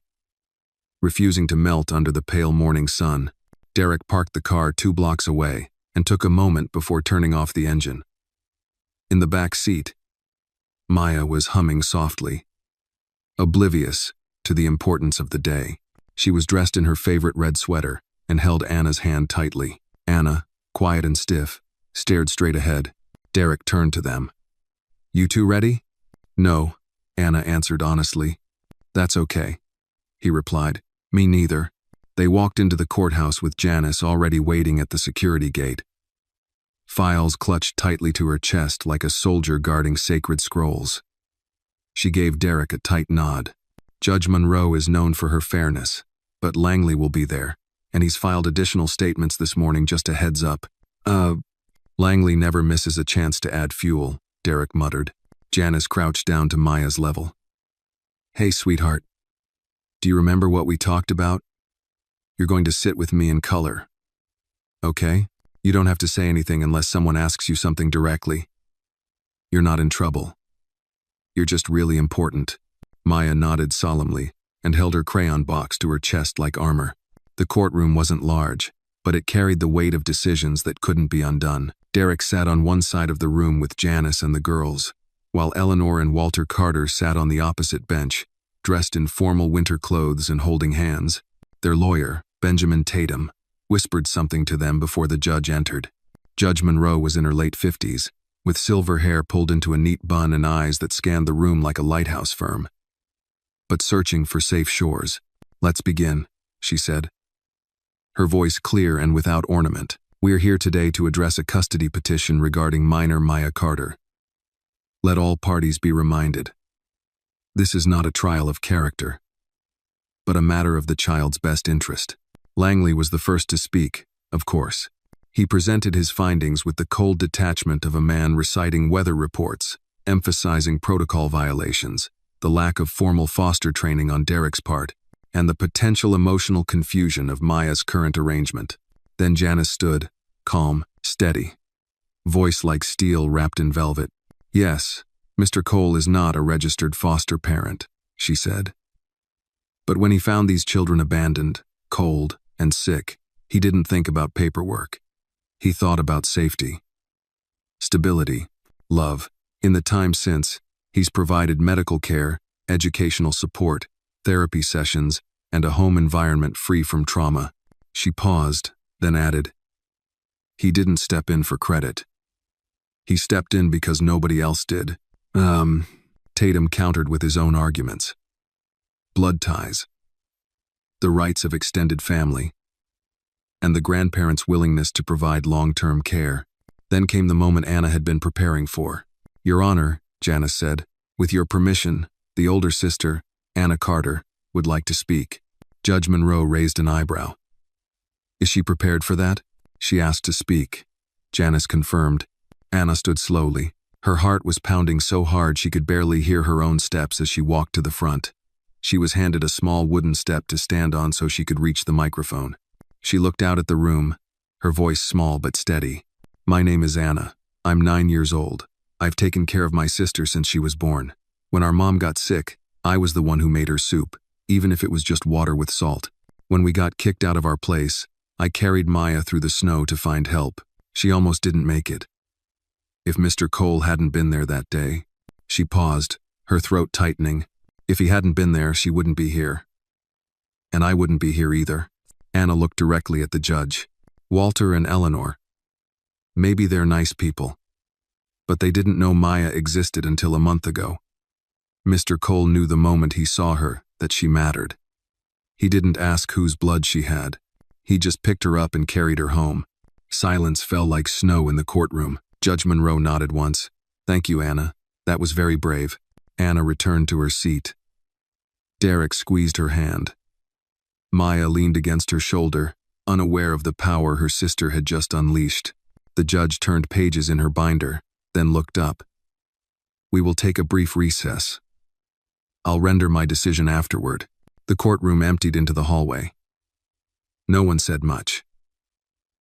refusing to melt under the pale morning sun. Derek parked the car 2 blocks away and took a moment before turning off the engine. In the back seat, Maya was humming softly, oblivious to the importance of the day. She was dressed in her favorite red sweater and held Anna's hand tightly. Anna, quiet and stiff, stared straight ahead. Derek turned to them. You two ready? No, Anna answered honestly. That's okay, he replied. Me neither. They walked into the courthouse with Janice already waiting at the security gate. Files clutched tightly to her chest like a soldier guarding sacred scrolls. She gave Derek a tight nod. Judge Monroe is known for her fairness, but Langley will be there, and he's filed additional statements this morning, just a heads up. Langley never misses a chance to add fuel, Derek muttered. Janice crouched down to Maya's level. Hey, sweetheart. Do you remember what we talked about? You're going to sit with me in color. Okay? You don't have to say anything unless someone asks you something directly. You're not in trouble. You're just really important. Maya nodded solemnly and held her crayon box to her chest like armor. The courtroom wasn't large, but it carried the weight of decisions that couldn't be undone. Derek sat on one side of the room with Janice and the girls, while Eleanor and Walter Carter sat on the opposite bench, dressed in formal winter clothes and holding hands. Their lawyer, Benjamin Tatum, whispered something to them before the judge entered. Judge Monroe was in her late 50s, with silver hair pulled into a neat bun and eyes that scanned the room like a lighthouse firm, but searching for safe shores. Let's begin, she said, her voice clear and without ornament. We're here today to address a custody petition regarding minor Maya Carter. Let all parties be reminded, this is not a trial of character, but a matter of the child's best interest. Langley was the first to speak, of course. He presented his findings with the cold detachment of a man reciting weather reports, emphasizing protocol violations, the lack of formal foster training on Derek's part, and the potential emotional confusion of Maya's current arrangement. Then Janice stood, calm, steady, voice like steel wrapped in velvet. Yes, Mr. Cole is not a registered foster parent, she said. But when he found these children abandoned, cold, and sick, he didn't think about paperwork. He thought about safety, stability, love. In the time since, he's provided medical care, educational support, therapy sessions, and a home environment free from trauma. She paused, then added, he didn't step in for credit. He stepped in because nobody else did. Tatum countered with his own arguments. Blood ties, the rights of extended family, and the grandparents' willingness to provide long-term care. Then came the moment Anna had been preparing for. Your Honor, Janice said, with your permission, the older sister, Anna Carter, would like to speak. Judge Monroe raised an eyebrow. Is she prepared for that? She asked to speak. Janice confirmed. Anna stood slowly. Her heart was pounding so hard she could barely hear her own steps as she walked to the front. She was handed a small wooden step to stand on so she could reach the microphone. She looked out at the room, her voice small but steady. My name is Anna. I'm 9 years old. I've taken care of my sister since she was born. When our mom got sick, I was the one who made her soup, even if it was just water with salt. When we got kicked out of our place, I carried Maya through the snow to find help. She almost didn't make it. If Mr. Cole hadn't been there that day, she paused, her throat tightening. If he hadn't been there, she wouldn't be here. And I wouldn't be here either. Anna looked directly at the judge. Walter and Eleanor. Maybe they're nice people. But they didn't know Maya existed until a month ago. Mr. Cole knew the moment he saw her that she mattered. He didn't ask whose blood she had. He just picked her up and carried her home. Silence fell like snow in the courtroom. Judge Monroe nodded once. Thank you, Anna. That was very brave. Anna returned to her seat. Derek squeezed her hand. Maya leaned against her shoulder, unaware of the power her sister had just unleashed. The judge turned pages in her binder, then looked up. We will take a brief recess. I'll render my decision afterward. The courtroom emptied into the hallway. No one said much.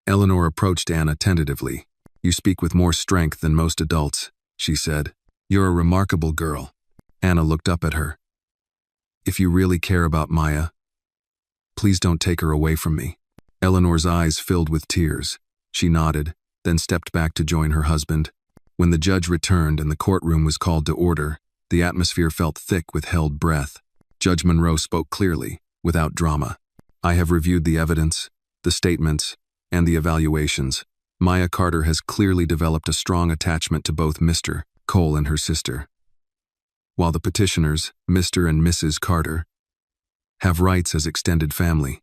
Eleanor approached Anna tentatively. You speak with more strength than most adults, she said. You're a remarkable girl. Anna looked up at her. If you really care about Maya, please don't take her away from me. Eleanor's eyes filled with tears. She nodded, then stepped back to join her husband. When the judge returned and the courtroom was called to order, the atmosphere felt thick with held breath. Judge Monroe spoke clearly, without drama. I have reviewed the evidence, the statements, and the evaluations. Maya Carter has clearly developed a strong attachment to both Mr. Cole and her sister, while the petitioners, Mr. and Mrs. Carter, have rights as extended family.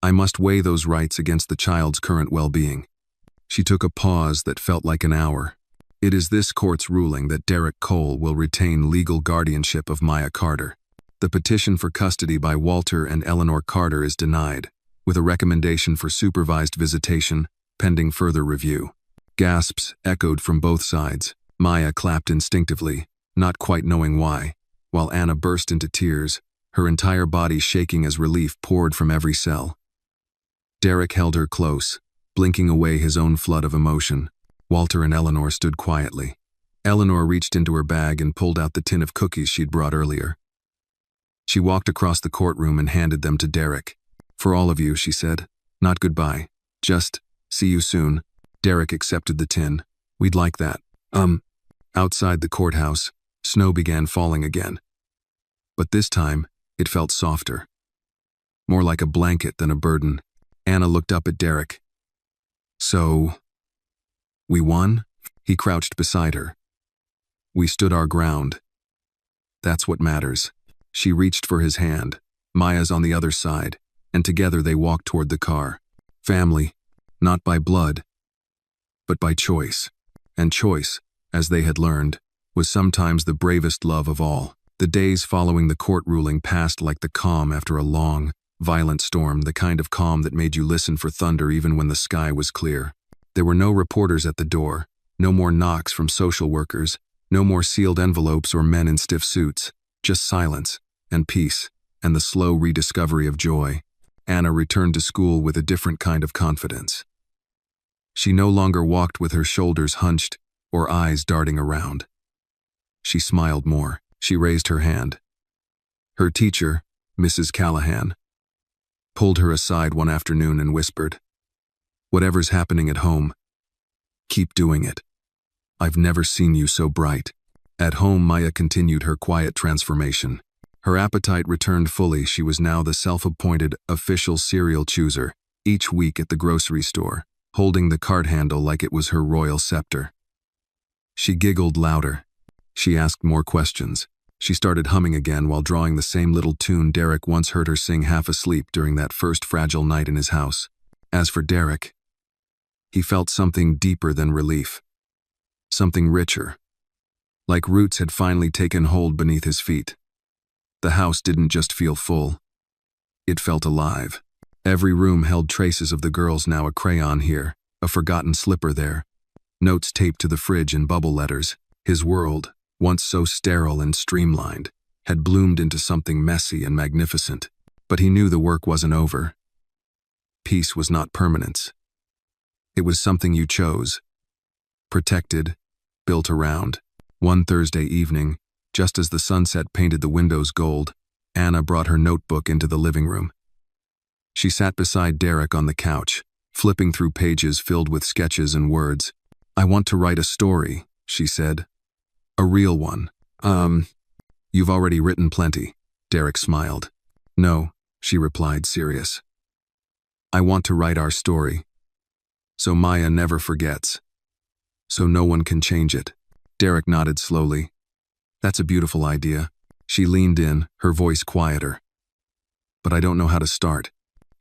I must weigh those rights against the child's current well-being. She took a pause that felt like an hour. It is this court's ruling that Derek Cole will retain legal guardianship of Maya Carter. The petition for custody by Walter and Eleanor Carter is denied, with a recommendation for supervised visitation, pending further review. Gasps echoed from both sides. Maya clapped instinctively, not quite knowing why, while Anna burst into tears, her entire body shaking as relief poured from every cell. Derek held her close, blinking away his own flood of emotion. Walter and Eleanor stood quietly. Eleanor reached into her bag and pulled out the tin of cookies she'd brought earlier. She walked across the courtroom and handed them to Derek. For all of you, she said. Not goodbye. Just, see you soon. Derek accepted the tin. We'd like that. Outside the courthouse, snow began falling again. But this time, it felt softer. More like a blanket than a burden. Anna looked up at Derek. So, we won? He crouched beside her. We stood our ground. That's what matters. She reached for his hand. Maya's on the other side, and together they walked toward the car. Family, not by blood, but by choice. And choice, as they had learned, was sometimes the bravest love of all. The days following the court ruling passed like the calm after a long, violent storm, the kind of calm that made you listen for thunder even when the sky was clear. There were no reporters at the door, no more knocks from social workers, no more sealed envelopes or men in stiff suits, just silence, and peace, and the slow rediscovery of joy. Anna returned to school with a different kind of confidence. She no longer walked with her shoulders hunched or eyes darting around. She smiled more. She raised her hand. Her teacher, Mrs. Callahan, pulled her aside one afternoon and whispered, "Whatever's happening at home, keep doing it. I've never seen you so bright." At home, Maya continued her quiet transformation. Her appetite returned fully. She was now the self-appointed official cereal chooser, each week at the grocery store, holding the cart handle like it was her royal scepter. She giggled louder. She asked more questions. She started humming again while drawing the same little tune Derek once heard her sing half asleep during that first fragile night in his house. As for Derek, he felt something deeper than relief. Something richer. Like roots had finally taken hold beneath his feet. The house didn't just feel full. It felt alive. Every room held traces of the girls, now a crayon here, a forgotten slipper there, notes taped to the fridge in bubble letters. His world, once so sterile and streamlined, had bloomed into something messy and magnificent. But he knew the work wasn't over. Peace was not permanence. It was something you chose, protected, built around. One Thursday evening, just as the sunset painted the windows gold, Anna brought her notebook into the living room. She sat beside Derek on the couch, flipping through pages filled with sketches and words. "I want to write a story," she said. "A real one." You've already written plenty," Derek smiled. "No, she replied, serious. I want to write our story, so Maya never forgets, so no one can change it. Derek nodded slowly. That's a beautiful idea. She leaned in, her voice quieter. But I don't know how to start.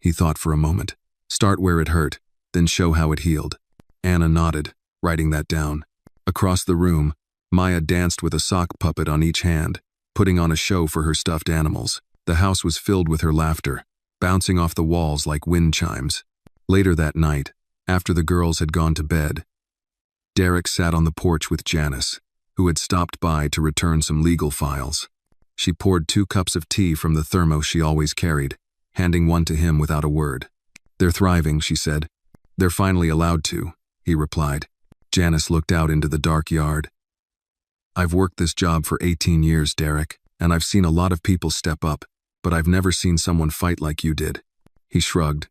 He thought for a moment. Start where it hurt, then show how it healed. Anna nodded, writing that down. Across the room, Maya danced with a sock puppet on each hand, putting on a show for her stuffed animals. The house was filled with her laughter, bouncing off the walls like wind chimes. Later that night, after the girls had gone to bed, Derek sat on the porch with Janice, who had stopped by to return some legal files. She poured 2 cups of tea from the thermos she always carried, handing one to him without a word. They're thriving, she said. They're finally allowed to, he replied. Janice looked out into the dark yard. I've worked this job for 18 years, Derek, and I've seen a lot of people step up, but I've never seen someone fight like you did. He shrugged.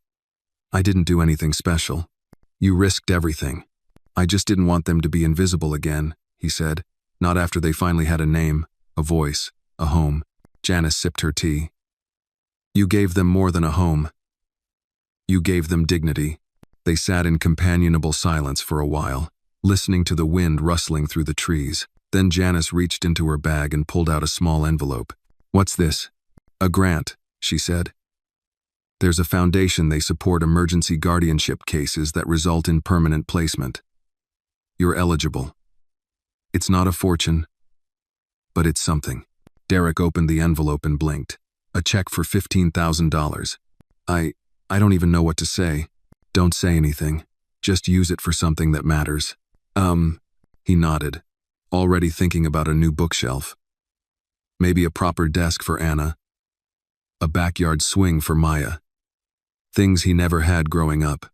I didn't do anything special. You risked everything. I just didn't want them to be invisible again, he said. Not after they finally had a name, a voice, a home. Janice sipped her tea. You gave them more than a home. You gave them dignity. They sat in companionable silence for a while, listening to the wind rustling through the trees. Then Janice reached into her bag and pulled out a small envelope. What's this? A grant, she said. There's a foundation. They support emergency guardianship cases that result in permanent placement. You're eligible. It's not a fortune, but it's something. Derek opened the envelope and blinked. A check for $15,000. I don't even know what to say. Don't say anything. Just use it for something that matters. He nodded, already thinking about a new bookshelf. Maybe a proper desk for Anna. A backyard swing for Maya. Things he never had growing up.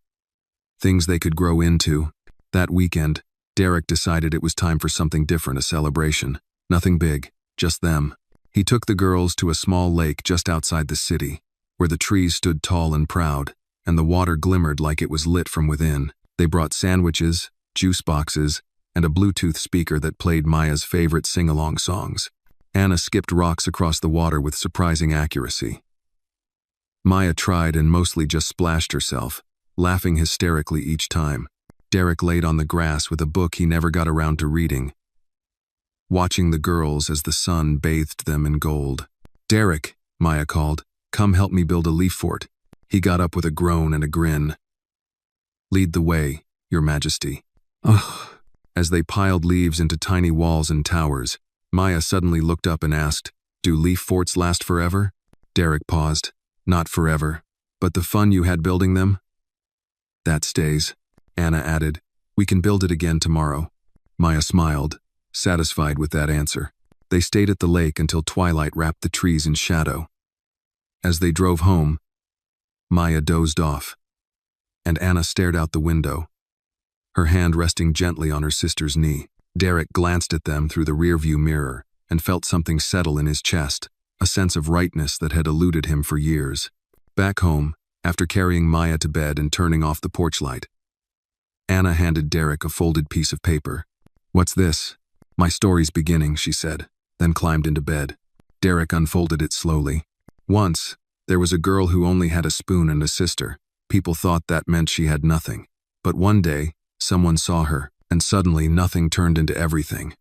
Things they could grow into. That weekend, Derek decided it was time for something different, a celebration. Nothing big, just them. He took the girls to a small lake just outside the city, where the trees stood tall and proud, and the water glimmered like it was lit from within. They brought sandwiches, juice boxes, and a Bluetooth speaker that played Maya's favorite sing-along songs. Anna skipped rocks across the water with surprising accuracy. Maya tried and mostly just splashed herself, laughing hysterically each time. Derek laid on the grass with a book he never got around to reading, watching the girls as the sun bathed them in gold. Derek, Maya called, come help me build a leaf fort. He got up with a groan and a grin. Lead the way, Your Majesty. Ugh. As they piled leaves into tiny walls and towers, Maya suddenly looked up and asked, do leaf forts last forever? Derek paused. Not forever, but the fun you had building them? That stays, Anna added. We can build it again tomorrow. Maya smiled, satisfied with that answer. They stayed at the lake until twilight wrapped the trees in shadow. As they drove home, Maya dozed off, and Anna stared out the window, her hand resting gently on her sister's knee. Derek glanced at them through the rearview mirror and felt something settle in his chest, a sense of rightness that had eluded him for years. Back home, after carrying Maya to bed and turning off the porch light, Anna handed Derek a folded piece of paper. What's this? My story's beginning, she said, then climbed into bed. Derek unfolded it slowly. Once, there was a girl who only had a spoon and a sister. People thought that meant she had nothing. But one day, someone saw her, and suddenly nothing turned into everything.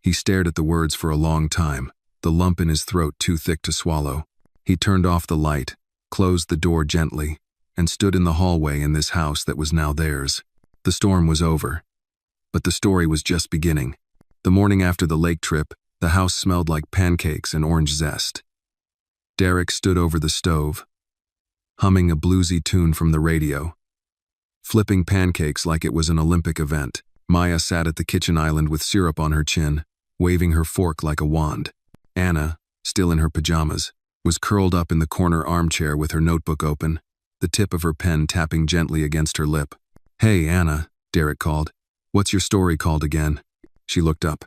He stared at the words for a long time, the lump in his throat too thick to swallow. He turned off the light, closed the door gently, and stood in the hallway in this house that was now theirs. The storm was over, but the story was just beginning. The morning after the lake trip, the house smelled like pancakes and orange zest. Derek stood over the stove, humming a bluesy tune from the radio, flipping pancakes like it was an Olympic event. Maya sat at the kitchen island with syrup on her chin, waving her fork like a wand. Anna, still in her pajamas, was curled up in the corner armchair with her notebook open, the tip of her pen tapping gently against her lip. Hey, Anna, Derek called. What's your story called again? She looked up.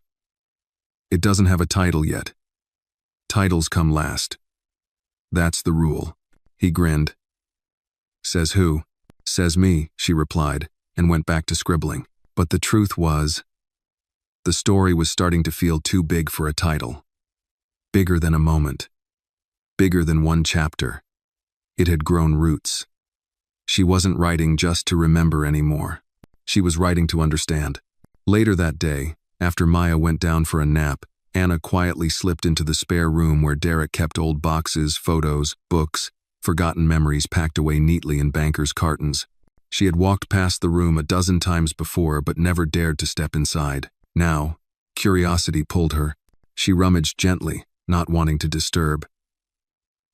It doesn't have a title yet. Titles come last. That's the rule. He grinned. Says who? Says me, she replied, and went back to scribbling. But the truth was, the story was starting to feel too big for a title. Bigger than a moment. Bigger than one chapter. It had grown roots. She wasn't writing just to remember anymore. She was writing to understand. Later that day, after Maya went down for a nap, Anna quietly slipped into the spare room where Derek kept old boxes, photos, books, forgotten memories packed away neatly in bankers' cartons. She had walked past the room a dozen times before but never dared to step inside. Now, curiosity pulled her. She rummaged gently, not wanting to disturb.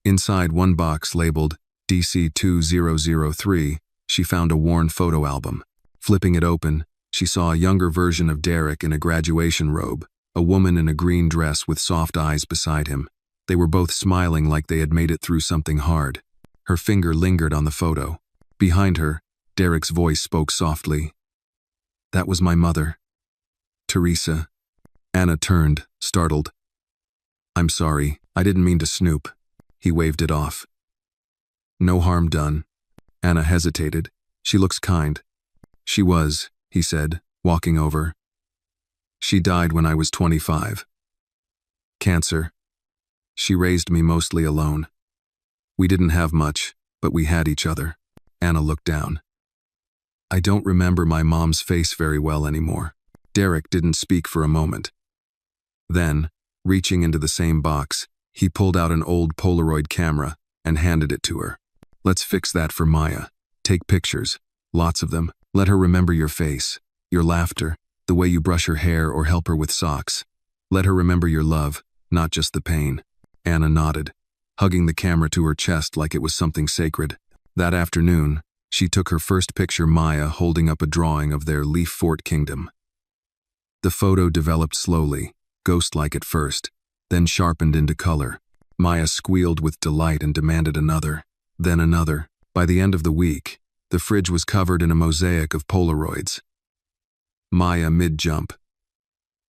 Inside one box labeled DC 2003, she found a worn photo album. Flipping it open, she saw a younger version of Derek in a graduation robe, a woman in a green dress with soft eyes beside him. They were both smiling like they had made it through something hard. Her finger lingered on the photo. Behind her, Derek's voice spoke softly. "That was my mother. Teresa." Anna turned, startled. "I'm sorry, I didn't mean to snoop." He waved it off. "No harm done." Anna hesitated. "She looks kind." "She was," he said, walking over. "She died when I was 25. Cancer. She raised me mostly alone. We didn't have much, but we had each other." Anna looked down. "I don't remember my mom's face very well anymore." Derek didn't speak for a moment. Then, reaching into the same box, he pulled out an old Polaroid camera and handed it to her. "Let's fix that for Maya. Take pictures, lots of them. Let her remember your face, your laughter, the way you brush her hair or help her with socks. Let her remember your love, not just the pain." Anna nodded, hugging the camera to her chest like it was something sacred. That afternoon, she took her first picture, Maya holding up a drawing of their Leaf Fort kingdom. The photo developed slowly, ghost-like at first, then sharpened into color. Maya squealed with delight and demanded another, then another. By the end of the week, the fridge was covered in a mosaic of Polaroids. Maya mid-jump,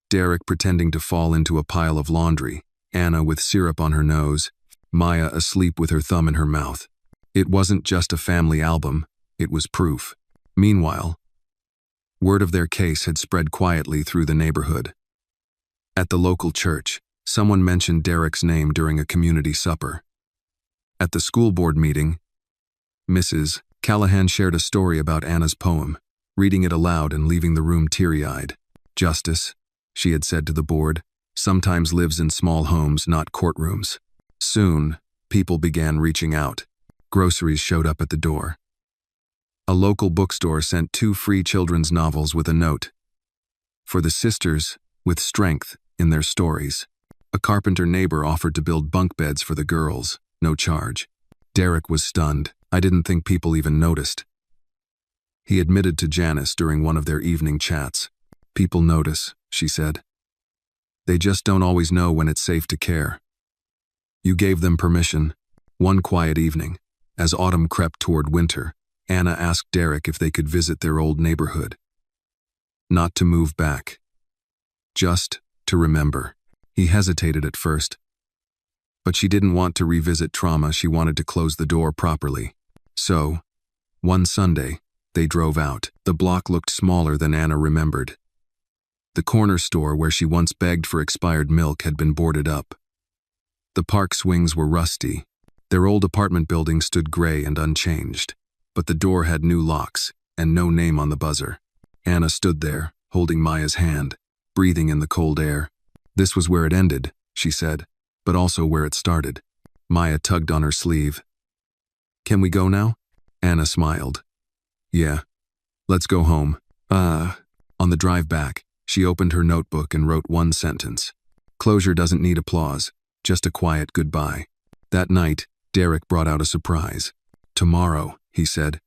Derek pretending to fall into a pile of laundry, Anna with syrup on her nose, Maya asleep with her thumb in her mouth. It wasn't just a family album, it was proof. Meanwhile, word of their case had spread quietly through the neighborhood. At the local church, someone mentioned Derek's name during a community supper. At the school board meeting, Mrs. Callahan shared a story about Anna's poem, reading it aloud and leaving the room teary-eyed. "Justice," she had said to the board, "sometimes lives in small homes, not courtrooms." Soon, people began reaching out. Groceries showed up at the door. A local bookstore sent 2 free children's novels with a note. For the sisters, with strength in their stories. A carpenter neighbor offered to build bunk beds for the girls, no charge. Derek was stunned. "I didn't think people even noticed." He admitted to Janice during one of their evening chats. "People notice," she said. "They just don't always know when it's safe to care." You gave them permission. One quiet evening, as autumn crept toward winter, Anna asked Derek if they could visit their old neighborhood. Not to move back. Just to remember. He hesitated at first. But she didn't want to revisit trauma, she wanted to close the door properly. So, one Sunday, they drove out. The block looked smaller than Anna remembered. The corner store where she once begged for expired milk had been boarded up. The park swings were rusty. Their old apartment building stood gray and unchanged. But the door had new locks, and no name on the buzzer. Anna stood there, holding Maya's hand, breathing in the cold air. This was where it ended, she said, but also where it started. Maya tugged on her sleeve. "Can we go now?" Anna smiled. "Yeah. Let's go home." On the drive back, she opened her notebook and wrote one sentence. Closure doesn't need applause, just a quiet goodbye. That night, Derek brought out a surprise. "Tomorrow," he said.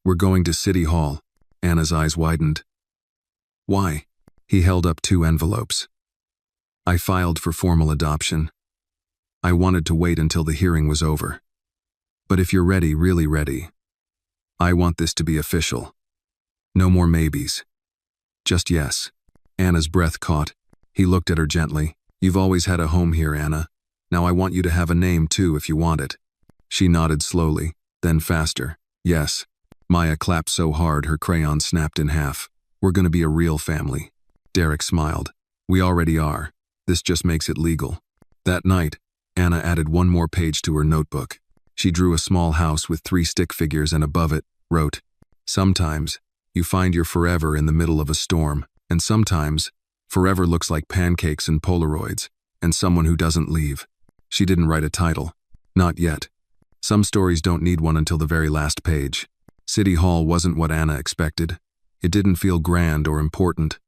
"We're going to City Hall." Anna's eyes widened. "Why?" He held up 2 envelopes. "I filed for formal adoption. I wanted to wait until the hearing was over. But if you're ready, really ready, I want this to be official. No more maybes. Just yes." Anna's breath caught. He looked at her gently. "You've always had a home here, Anna. Now I want you to have a name too if you want it." She nodded slowly, then faster. "Yes." Maya clapped so hard her crayon snapped in half. "We're going to be a real family." Derek smiled. "We already are. This just makes it legal." That night, Anna added one more page to her notebook. She drew a small house with 3 stick figures and above it wrote, "Sometimes you find your forever in the middle of a storm, and sometimes forever looks like pancakes and Polaroids, and someone who doesn't leave." She didn't write a title. Not yet. Some stories don't need one until the very last page. City Hall wasn't what Anna expected. It didn't feel grand or important.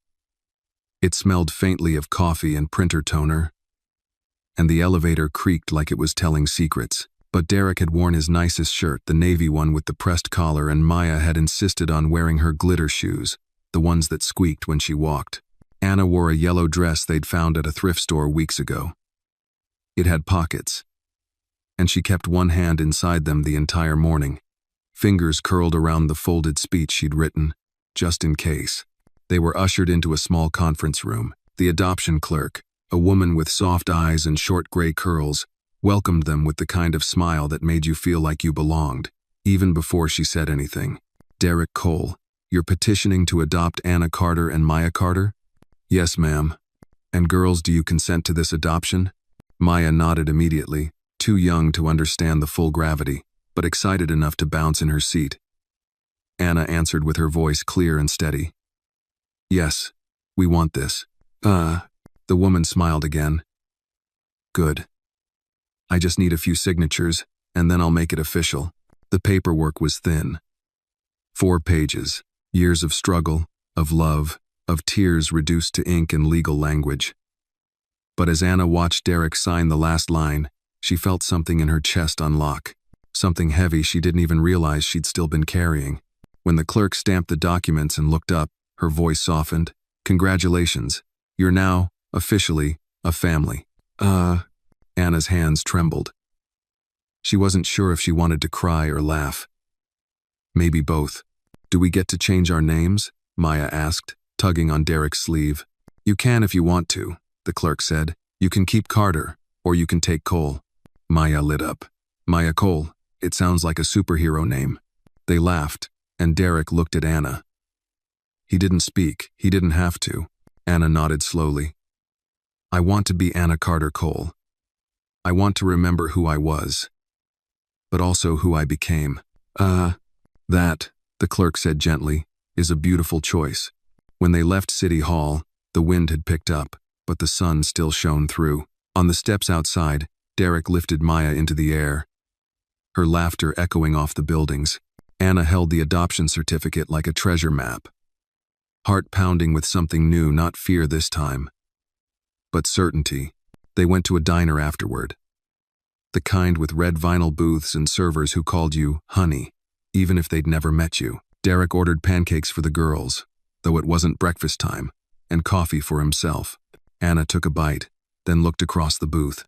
It smelled faintly of coffee and printer toner, and the elevator creaked like it was telling secrets. But Derek had worn his nicest shirt, the navy one with the pressed collar, and Maya had insisted on wearing her glitter shoes, the ones that squeaked when she walked. Anna wore a yellow dress they'd found at a thrift store weeks ago. It had pockets, and she kept one hand inside them the entire morning, fingers curled around the folded speech she'd written, just in case. They were ushered into a small conference room. The adoption clerk, a woman with soft eyes and short gray curls, welcomed them with the kind of smile that made you feel like you belonged, even before she said anything. "Derek Cole, you're petitioning to adopt Anna Carter and Maya Carter?" "Yes, ma'am." "And girls, do you consent to this adoption?" Maya nodded immediately, too young to understand the full gravity, but excited enough to bounce in her seat. Anna answered with her voice clear and steady. "Yes, we want this." The woman smiled again. "Good. I just need a few signatures, and then I'll make it official." The paperwork was thin. 4 pages, years of struggle, of love, of tears reduced to ink and legal language. But as Anna watched Derek sign the last line, she felt something in her chest unlock, something heavy she didn't even realize she'd still been carrying. When the clerk stamped the documents and looked up, her voice softened. "Congratulations, you're now, officially, a family." Anna's hands trembled. She wasn't sure if she wanted to cry or laugh. Maybe both. "Do we get to change our names?" Maya asked, tugging on Derek's sleeve. "You can if you want to," the clerk said. "You can keep Carter, or you can take Cole." Maya lit up. "Maya Cole, it sounds like a superhero name." They laughed, and Derek looked at Anna. He didn't speak, he didn't have to. Anna nodded slowly. "I want to be Anna Carter Cole. I want to remember who I was, but also who I became." That," the clerk said gently, "is a beautiful choice." When they left City Hall, the wind had picked up, but the sun still shone through. On the steps outside, Derek lifted Maya into the air, her laughter echoing off the buildings. Anna held the adoption certificate like a treasure map, heart pounding with something new, not fear this time, but certainty. They went to a diner afterward, the kind with red vinyl booths and servers who called you honey, even if they'd never met you. Derek ordered pancakes for the girls, though it wasn't breakfast time, and coffee for himself. Anna took a bite, then looked across the booth.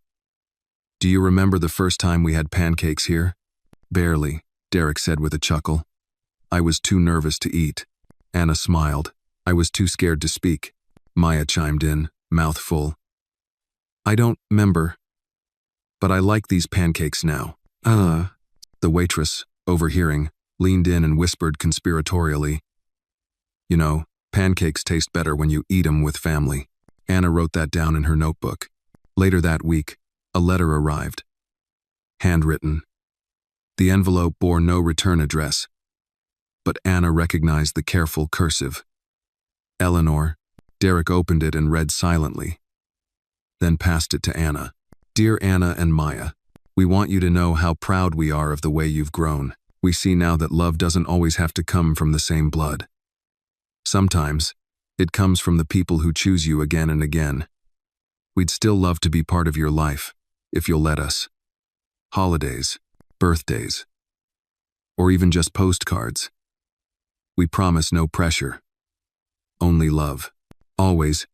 "Do you remember the first time we had pancakes here?" "Barely," Derek said with a chuckle. "I was too nervous to eat." Anna smiled. "I was too scared to speak." Maya chimed in, mouth full. "I don't remember, but I like these pancakes now." The waitress, overhearing, leaned in and whispered conspiratorially, "You know, pancakes taste better when you eat 'em with family." Anna wrote that down in her notebook. Later that week, a letter arrived. Handwritten. The envelope bore no return address, but Anna recognized the careful cursive. "Eleanor." Derek opened it and read silently, then passed it to Anna. "Dear Anna and Maya, we want you to know how proud we are of the way you've grown. We see now that love doesn't always have to come from the same blood. Sometimes, it comes from the people who choose you again and again. We'd still love to be part of your life, if you'll let us. Holidays, birthdays, or even just postcards. We promise no pressure, only love. Always,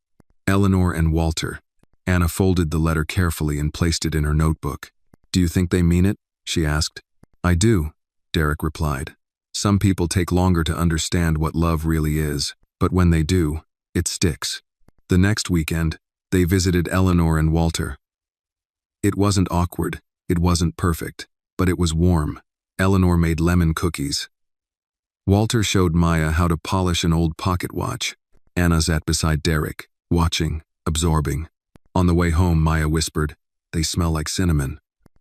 Eleanor and Walter." Anna folded the letter carefully and placed it in her notebook. "Do you think they mean it?" she asked. "I do," Derek replied. "Some people take longer to understand what love really is, but when they do, it sticks." The next weekend, they visited Eleanor and Walter. It wasn't awkward, it wasn't perfect, but it was warm. Eleanor made lemon cookies. Walter showed Maya how to polish an old pocket watch. Anna sat beside Derek, watching, absorbing. On the way home, Maya whispered, "They smell like cinnamon."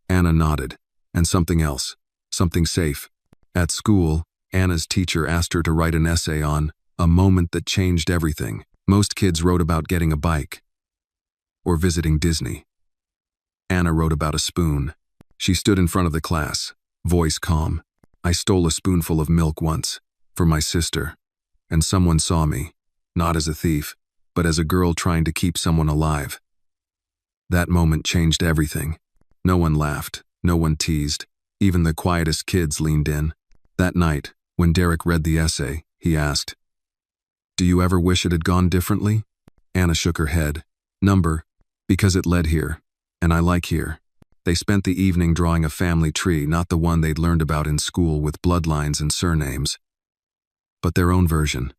Anna nodded. And something else. Something safe. At school, Anna's teacher asked her to write an essay on a moment that changed everything. Most kids wrote about getting a bike or visiting Disney. Anna wrote about a spoon. She stood in front of the class, voice calm. I stole a spoonful of milk once, for my sister, and someone saw me, not as a thief, but as a girl trying to keep someone alive. That moment changed everything. No one laughed, no one teased, even the quietest kids leaned in. That night, when Derek read the essay, he asked, "Do you ever wish it had gone differently?" Anna shook her head. Because it led here, and I like here. They spent the evening drawing a family tree, not the one they'd learned about in school with bloodlines and surnames, but their own version.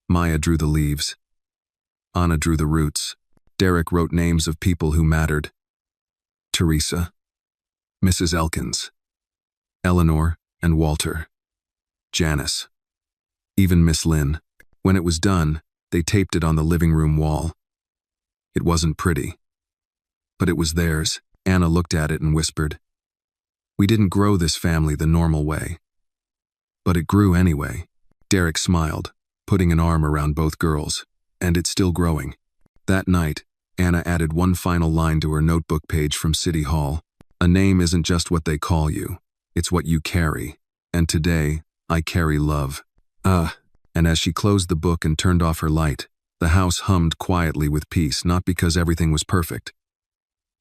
Maya drew the leaves. Anna drew the roots. Derek wrote names of people who mattered. Teresa, Mrs. Elkins, Eleanor and Walter, Janice, even Miss Lynn. When it was done, they taped it on the living room wall. It wasn't pretty, but it was theirs. Anna looked at it and whispered, "We didn't grow this family the normal way." But it grew anyway. Derek smiled, putting an arm around both girls, and it's still growing. That night, Anna added one final line to her notebook page from City Hall. A name isn't just what they call you, it's what you carry. And today, I carry love. And as she closed the book and turned off her light, the house hummed quietly with peace, not because everything was perfect,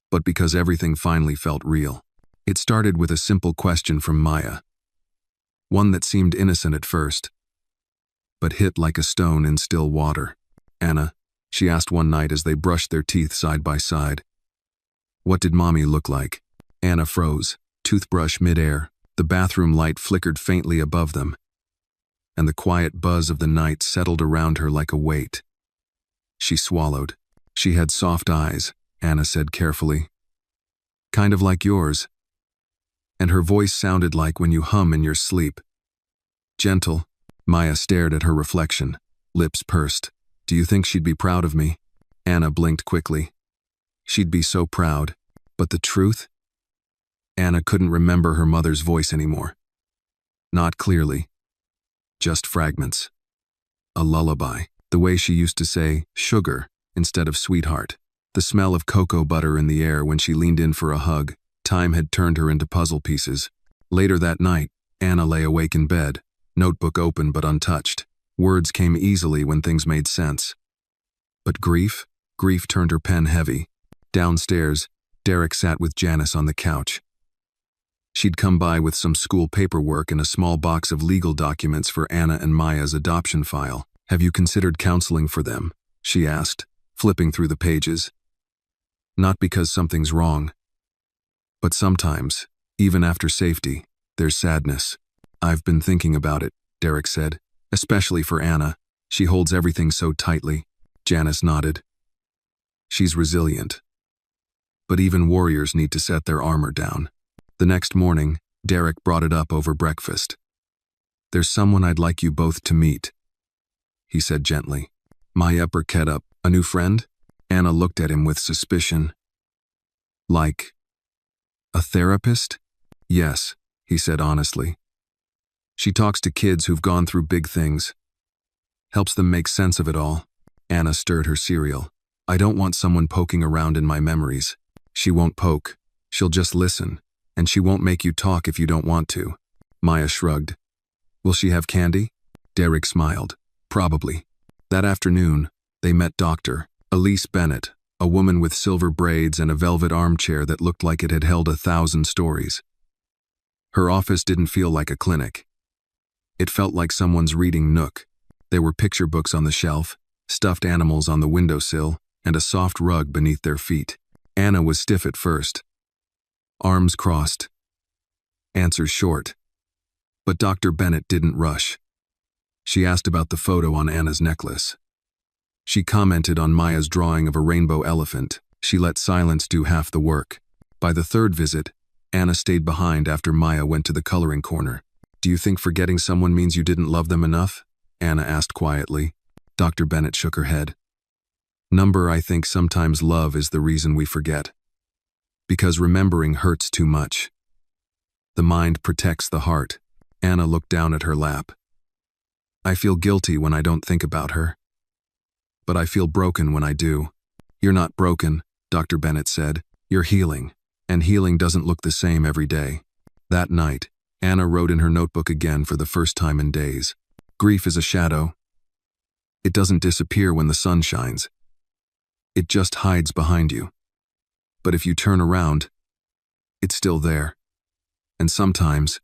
but because everything finally felt real. It started with a simple question from Maya. One that seemed innocent at first, but hit like a stone in still water. "Anna," she asked one night as they brushed their teeth side by side, "what did Mommy look like?" Anna froze, toothbrush midair. The bathroom light flickered faintly above them, and the quiet buzz of the night settled around her like a weight. She swallowed. "She had soft eyes," Anna said carefully. "Kind of like yours. And her voice sounded like when you hum in your sleep. Gentle." Maya stared at her reflection, lips pursed. "Do you think she'd be proud of me?" Anna blinked quickly. She'd be so proud. But the truth? Anna couldn't remember her mother's voice anymore. Not clearly. Just fragments. A lullaby. The way she used to say, "sugar," instead of "sweetheart." The smell of cocoa butter in the air when she leaned in for a hug. Time had turned her into puzzle pieces. Later that night, Anna lay awake in bed, notebook open but untouched. Words came easily when things made sense. But grief turned her pen heavy. Downstairs, Derek sat with Janice on the couch. She'd come by with some school paperwork and a small box of legal documents for Anna and Maya's adoption file. "Have you considered counseling for them?" she asked, flipping through the pages. "Not because something's wrong, but sometimes, even after safety, there's sadness." "I've been thinking about it," Derek said, "especially for Anna. She holds everything so tightly." Janice nodded. "She's resilient. But even warriors need to set their armor down." The next morning, Derek brought it up over breakfast. "There's someone I'd like you both to meet," he said gently. Maya perked up. "A new friend?" Anna looked at him with suspicion. "Like a therapist?" "Yes," he said honestly. "She talks to kids who've gone through big things. Helps them make sense of it all." Anna stirred her cereal. "I don't want someone poking around in my memories." "She won't poke. She'll just listen. And she won't make you talk if you don't want to." Maya shrugged. "Will she have candy?" Derek smiled. "Probably." That afternoon, they met Dr. Elise Bennett, a woman with silver braids and a velvet armchair that looked like it had held 1,000 stories. Her office didn't feel like a clinic. It felt like someone's reading nook. There were picture books on the shelf, stuffed animals on the windowsill, and a soft rug beneath their feet. Anna was stiff at first. Arms crossed. Answers short. But Dr. Bennett didn't rush. She asked about the photo on Anna's necklace. She commented on Maya's drawing of a rainbow elephant. She let silence do half the work. By the third visit, Anna stayed behind after Maya went to the coloring corner. "Do you think forgetting someone means you didn't love them enough?" Anna asked quietly. Dr. Bennett shook her head. I think sometimes love is the reason we forget. Because remembering hurts too much. The mind protects the heart. Anna looked down at her lap. I feel guilty when I don't think about her. But I feel broken when I do. You're not broken, Dr. Bennett said. You're healing. And healing doesn't look the same every day. That night, Anna wrote in her notebook again for the first time in days. Grief is a shadow. It doesn't disappear when the sun shines. It just hides behind you. But if you turn around, it's still there. And sometimes,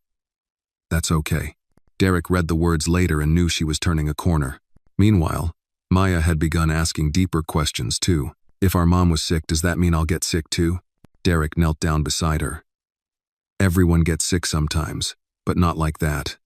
that's okay. Derek read the words later and knew she was turning a corner. Meanwhile, Maya had begun asking deeper questions too. If our mom was sick, does that mean I'll get sick too? Derek knelt down beside her. Everyone gets sick sometimes, but not like that.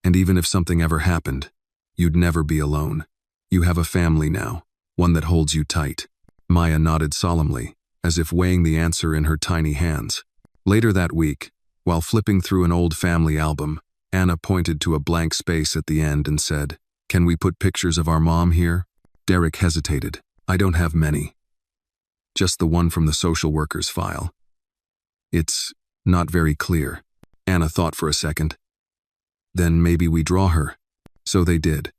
And even if something ever happened, you'd never be alone. You have a family now, one that holds you tight. Maya nodded solemnly, as if weighing the answer in her tiny hands. Later that week, while flipping through an old family album, Anna pointed to a blank space at the end and said, "Can we put pictures of our mom here?" Derek hesitated. I don't have many. Just the one from the social worker's file. It's not very clear. Anna thought for a second. Then maybe we draw her. So they did.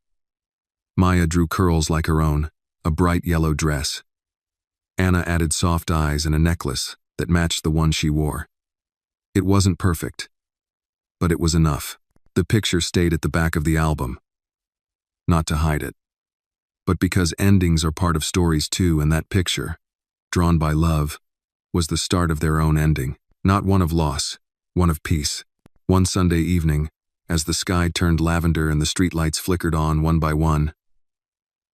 Maya drew curls like her own, a bright yellow dress. Anna added soft eyes and a necklace that matched the one she wore. It wasn't perfect, but it was enough. The picture stayed at the back of the album. Not to hide it, but because endings are part of stories too, and that picture, drawn by love, was the start of their own ending. Not one of loss, one of peace. One Sunday evening, as the sky turned lavender and the streetlights flickered on one by one,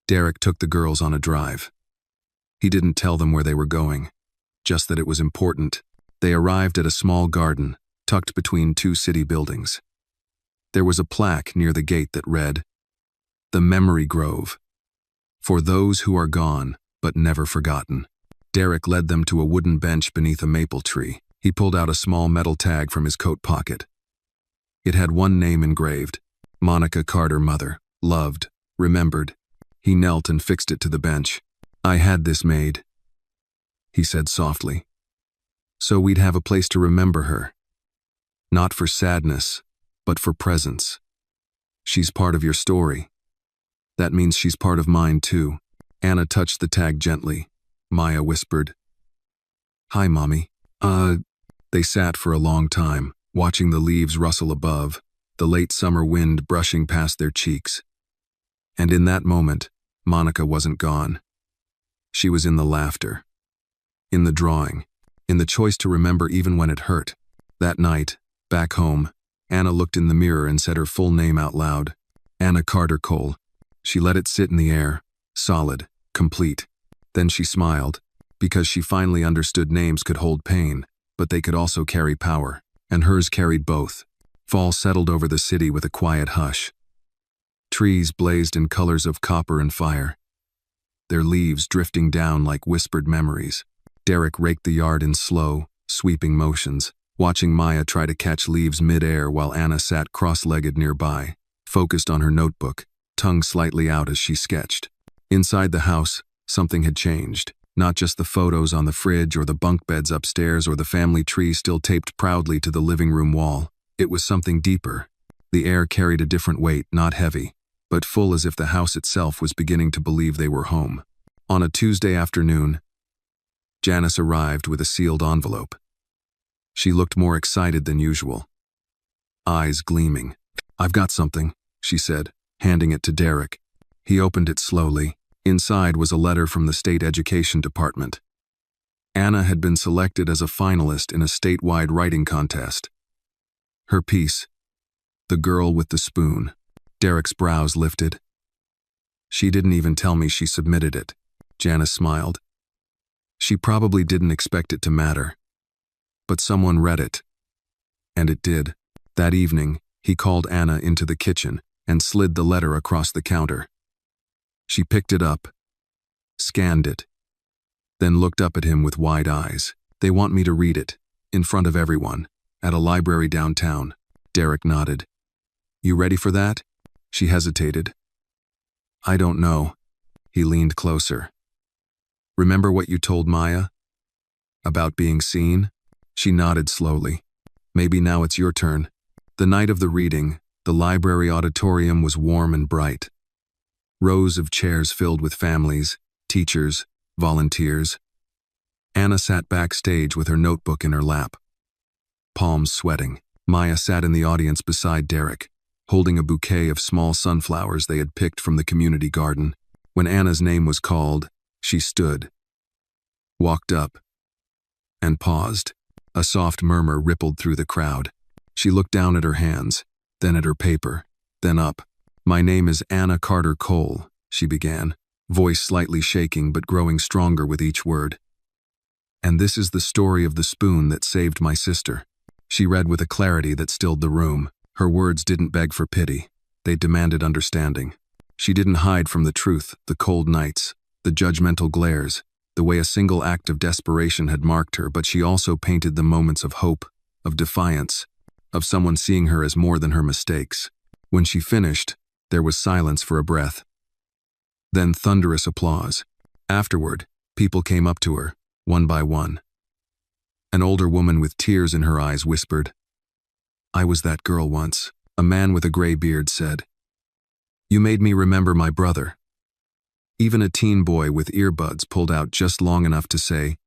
Derek took the girls on a drive. He didn't tell them where they were going, just that it was important. They arrived at a small garden, tucked between two city buildings. There was a plaque near the gate that read, "The Memory Grove. For those who are gone, but never forgotten." Derek led them to a wooden bench beneath a maple tree. He pulled out a small metal tag from his coat pocket. It had one name engraved, Monica Carter, mother, loved, remembered. He knelt and fixed it to the bench. I had this made, he said softly, so we'd have a place to remember her. Not for sadness, but for presence. She's part of your story. That means she's part of mine too. Anna touched the tag gently. Maya whispered, "Hi, Mommy." They sat for a long time, watching the leaves rustle above, the late summer wind brushing past their cheeks. And in that moment, Monica wasn't gone. She was in the laughter, in the drawing, in the choice to remember even when it hurt. That night, back home, Anna looked in the mirror and said her full name out loud. Anna Carter Cole. She let it sit in the air, solid, complete. Then she smiled, because she finally understood names could hold pain, but they could also carry power, and hers carried both. Fall settled over the city with a quiet hush. Trees blazed in colors of copper and fire, their leaves drifting down like whispered memories. Derek raked the yard in slow, sweeping motions, watching Maya try to catch leaves mid-air while Anna sat cross-legged nearby, focused on her notebook, tongue slightly out as she sketched. Inside the house, something had changed. Not just the photos on the fridge or the bunk beds upstairs or the family tree still taped proudly to the living room wall. It was something deeper. The air carried a different weight, not heavy, but full, as if the house itself was beginning to believe they were home. On a Tuesday afternoon, Janice arrived with a sealed envelope. She looked more excited than usual, eyes gleaming. "I've got something," she said, handing it to Derek. He opened it slowly. Inside was a letter from the state education department. Anna had been selected as a finalist in a statewide writing contest. Her piece, "The Girl with the Spoon." Derek's brows lifted. "She didn't even tell me she submitted it," Janice smiled. She probably didn't expect it to matter. But someone read it. And it did. That evening, he called Anna into the kitchen and slid the letter across the counter. She picked it up, scanned it, then looked up at him with wide eyes. "They want me to read it, in front of everyone, at a library downtown." Derek nodded. "You ready for that?" She hesitated. "I don't know." He leaned closer. "Remember what you told Maya? About being seen?" She nodded slowly. Maybe now it's your turn. The night of the reading, the library auditorium was warm and bright. Rows of chairs filled with families, teachers, volunteers. Anna sat backstage with her notebook in her lap, palms sweating. Maya sat in the audience beside Derek, holding a bouquet of small sunflowers they had picked from the community garden. When Anna's name was called, she stood, walked up, and paused. A soft murmur rippled through the crowd. She looked down at her hands, then at her paper, then up. "My name is Anna Carter Cole," she began, voice slightly shaking but growing stronger with each word. "And this is the story of the spoon that saved my sister." She read with a clarity that stilled the room. Her words didn't beg for pity. They demanded understanding. She didn't hide from the truth, the cold nights, the judgmental glares, the way a single act of desperation had marked her, but she also painted the moments of hope, of defiance, of someone seeing her as more than her mistakes. When she finished, there was silence for a breath. Then thunderous applause. Afterward, people came up to her, one by one. An older woman with tears in her eyes whispered, "I was that girl once." A man with a gray beard said, "You made me remember my brother." Even a teen boy with earbuds pulled out just long enough to say,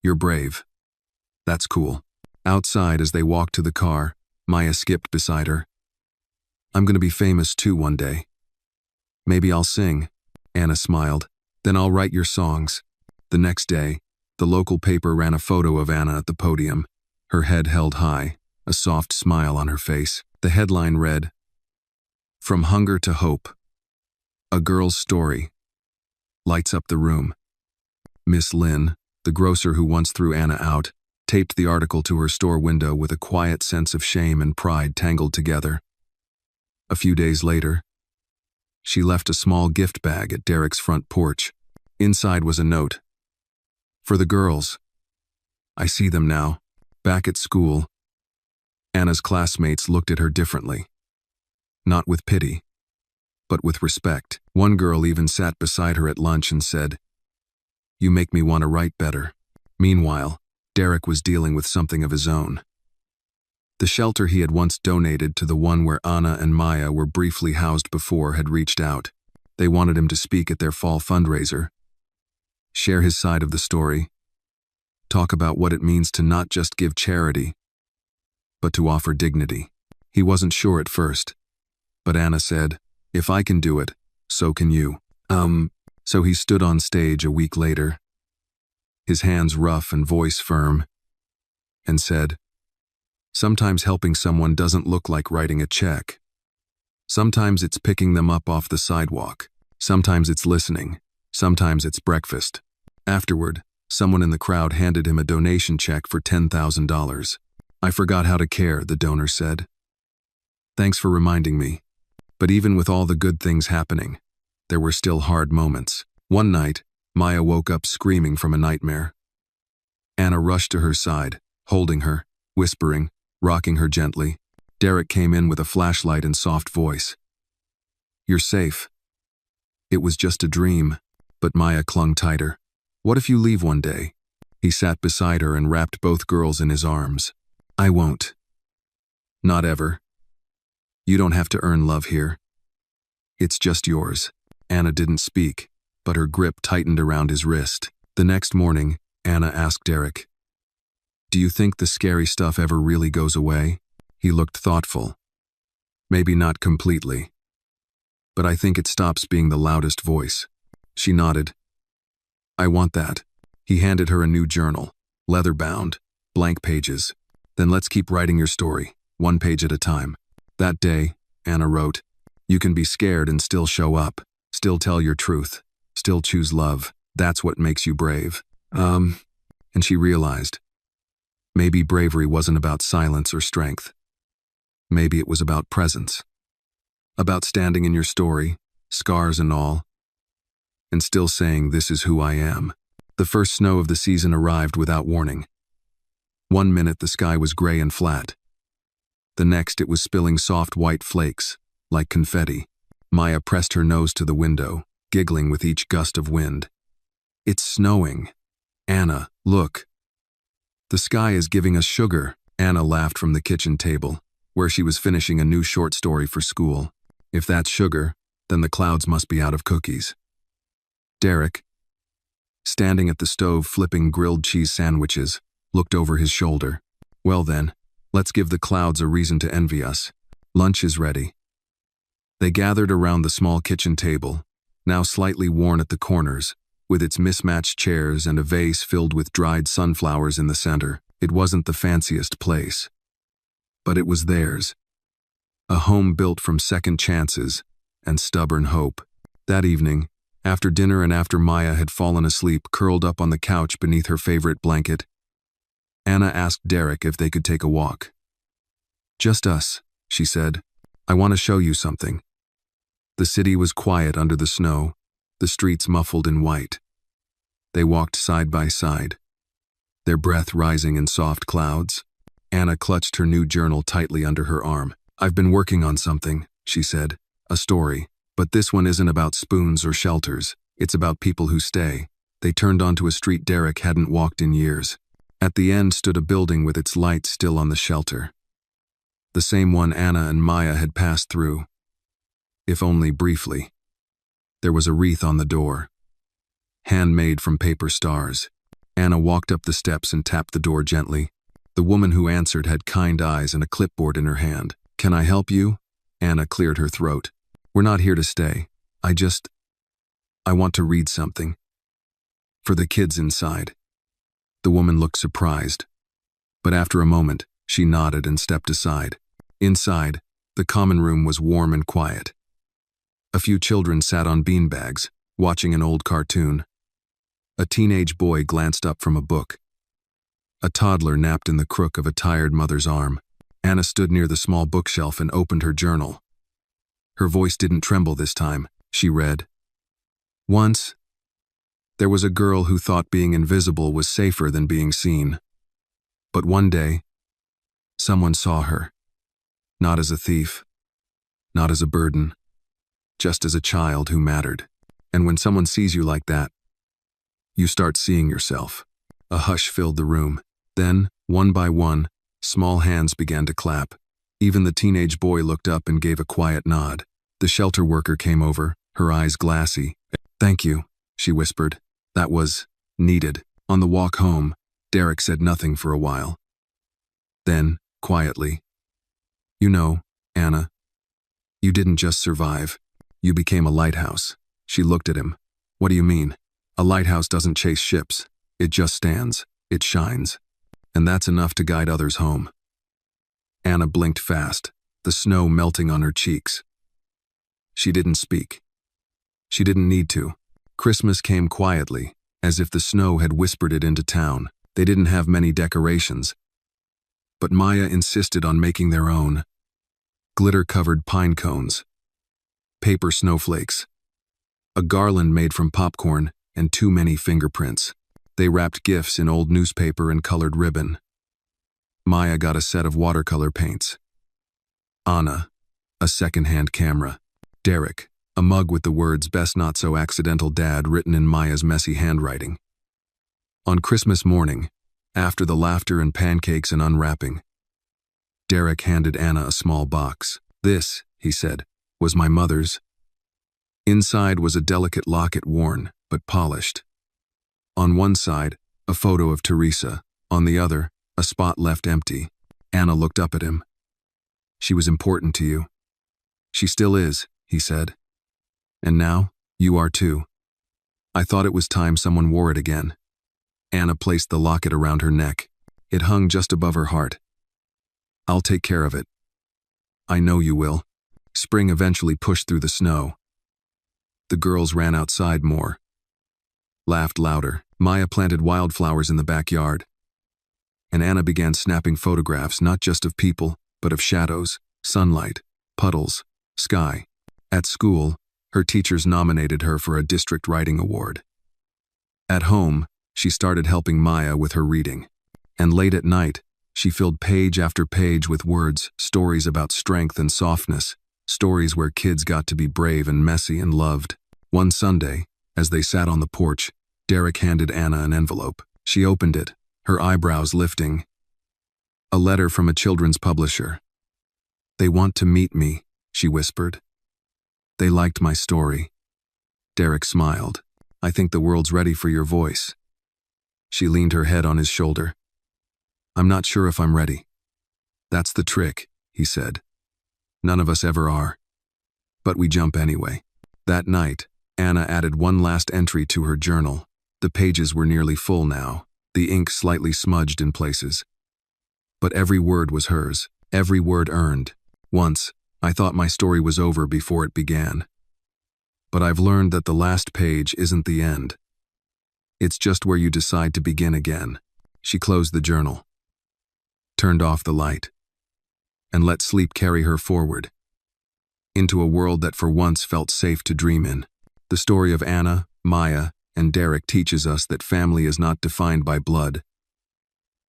"You're brave. That's cool." Outside, as they walked to the car, Maya skipped beside her. "I'm gonna be famous too one day." "Maybe I'll sing," Anna smiled. "Then I'll write your songs." The next day, the local paper ran a photo of Anna at the podium, her head held high, a soft smile on her face. The headline read, "From Hunger to Hope. A Girl's Story." Lights up the room. Miss Lynn, the grocer who once threw Anna out, taped the article to her store window with a quiet sense of shame and pride tangled together. A few days later, she left a small gift bag at Derek's front porch. Inside was a note. "For the girls. I see them now, back at school." Anna's classmates looked at her differently. Not with pity, but with respect. One girl even sat beside her at lunch and said, "You make me want to write better." Meanwhile, Derek was dealing with something of his own. The shelter he had once donated to the one where Anna and Maya were briefly housed before had reached out. They wanted him to speak at their fall fundraiser, share his side of the story, talk about what it means to not just give charity, but to offer dignity. He wasn't sure at first, but Anna said, "If I can do it, so can you." So he stood on stage a week later, his hands rough and voice firm, and said, "Sometimes helping someone doesn't look like writing a check. Sometimes it's picking them up off the sidewalk. Sometimes it's listening. Sometimes it's breakfast." Afterward, someone in the crowd handed him a donation check for $10,000. "I forgot how to care," the donor said. "Thanks for reminding me." But even with all the good things happening, there were still hard moments. One night, Maya woke up screaming from a nightmare. Anna rushed to her side, holding her, whispering, rocking her gently. Derek came in with a flashlight and soft voice. "You're safe." It was just a dream, but Maya clung tighter. "What if you leave one day?" He sat beside her and wrapped both girls in his arms. "I won't. Not ever. You don't have to earn love here. It's just yours." Anna didn't speak, but her grip tightened around his wrist. The next morning, Anna asked Derek, "Do you think the scary stuff ever really goes away?" He looked thoughtful. "Maybe not completely, but I think it stops being the loudest voice." She nodded. "I want that." He handed her a new journal, leather-bound, blank pages. "Then let's keep writing your story, one page at a time." That day, Anna wrote, "You can be scared and still show up, still tell your truth, still choose love. That's what makes you brave." And she realized, maybe bravery wasn't about silence or strength. Maybe it was about presence. About standing in your story, scars and all, and still saying, "This is who I am." The first snow of the season arrived without warning. One minute the sky was gray and flat. The next it was spilling soft white flakes, like confetti. Maya pressed her nose to the window, giggling with each gust of wind. "It's snowing. Anna, look. The sky is giving us sugar." Anna laughed from the kitchen table, where she was finishing a new short story for school. If that's sugar, then the clouds must be out of cookies. Derek, standing at the stove flipping grilled cheese sandwiches, looked over his shoulder. Well then, let's give the clouds a reason to envy us. Lunch is ready. They gathered around the small kitchen table, now slightly worn at the corners, with its mismatched chairs and a vase filled with dried sunflowers in the center. It wasn't the fanciest place, but it was theirs. A home built from second chances and stubborn hope. That evening, after dinner and after Maya had fallen asleep curled up on the couch beneath her favorite blanket, Anna asked Derek if they could take a walk. "Just us," she said. "I want to show you something." The city was quiet under the snow, the streets muffled in white. They walked side by side, their breath rising in soft clouds. Anna clutched her new journal tightly under her arm. "I've been working on something," she said. "A story. But this one isn't about spoons or shelters. It's about people who stay." They turned onto a street Derek hadn't walked in years. At the end stood a building with its lights still on the shelter. The same one Anna and Maya had passed through, if only briefly. There was a wreath on the door, handmade from paper stars. Anna walked up the steps and tapped the door gently. The woman who answered had kind eyes and a clipboard in her hand. "Can I help you?" Anna cleared her throat. "We're not here to stay. I want to read something. For the kids inside." The woman looked surprised, but after a moment, she nodded and stepped aside. Inside, the common room was warm and quiet. A few children sat on beanbags, watching an old cartoon. A teenage boy glanced up from a book. A toddler napped in the crook of a tired mother's arm. Anna stood near the small bookshelf and opened her journal. Her voice didn't tremble this time. She read, "Once, there was a girl who thought being invisible was safer than being seen. But one day, someone saw her. Not as a thief, not as a burden, just as a child who mattered. And when someone sees you like that, you start seeing yourself." A hush filled the room. Then, one by one, small hands began to clap. Even the teenage boy looked up and gave a quiet nod. The shelter worker came over, her eyes glassy. "Thank you," she whispered. "That was needed." On the walk home, Derek said nothing for a while. Then, quietly, "You know, Anna, you didn't just survive. You became a lighthouse." She looked at him. "What do you mean?" "A lighthouse doesn't chase ships. It just stands. It shines. And that's enough to guide others home." Anna blinked fast, the snow melting on her cheeks. She didn't speak. She didn't need to. Christmas came quietly, as if the snow had whispered it into town. They didn't have many decorations, but Maya insisted on making their own. Glitter-covered pine cones, paper snowflakes, a garland made from popcorn, and too many fingerprints. They wrapped gifts in old newspaper and colored ribbon. Maya got a set of watercolor paints. Anna, a second-hand camera. Derek, a mug with the words "Best Not So Accidental Dad" written in Maya's messy handwriting. On Christmas morning, after the laughter and pancakes and unwrapping, Derek handed Anna a small box. "This," he said, "was my mother's." Inside was a delicate locket, worn but polished. On one side, a photo of Teresa. On the other, a spot left empty. Anna looked up at him. "She was important to you." "She still is," he said. "And now, you are too. I thought it was time someone wore it again." Anna placed the locket around her neck. It hung just above her heart. "I'll take care of it. I know you will." Spring eventually pushed through the snow. The girls ran outside more, laughed louder. Maya planted wildflowers in the backyard, and Anna began snapping photographs not just of people, but of shadows, sunlight, puddles, sky. At school, her teachers nominated her for a district writing award. At home, she started helping Maya with her reading. And late at night, she filled page after page with words, stories about strength and softness, stories where kids got to be brave and messy and loved. One Sunday, as they sat on the porch, Derek handed Anna an envelope. She opened it, her eyebrows lifting. A letter from a children's publisher. "They want to meet me," she whispered. "They liked my story." Derek smiled. "I think the world's ready for your voice." She leaned her head on his shoulder. "I'm not sure if I'm ready." "That's the trick," he said. "None of us ever are. But we jump anyway." That night, Anna added one last entry to her journal. The pages were nearly full now, the ink slightly smudged in places. But every word was hers, every word earned. "Once, I thought my story was over before it began. But I've learned that the last page isn't the end. It's just where you decide to begin again." She closed the journal, turned off the light, and let sleep carry her forward into a world that for once felt safe to dream in. The story of Anna, Maya, and Derek teaches us that family is not defined by blood,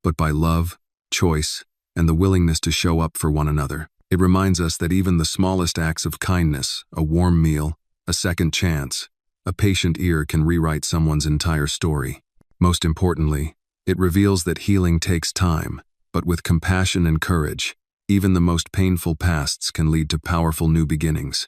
but by love, choice, and the willingness to show up for one another. It reminds us that even the smallest acts of kindness, a warm meal, a second chance, a patient ear can rewrite someone's entire story. Most importantly, it reveals that healing takes time, but with compassion and courage, even the most painful pasts can lead to powerful new beginnings.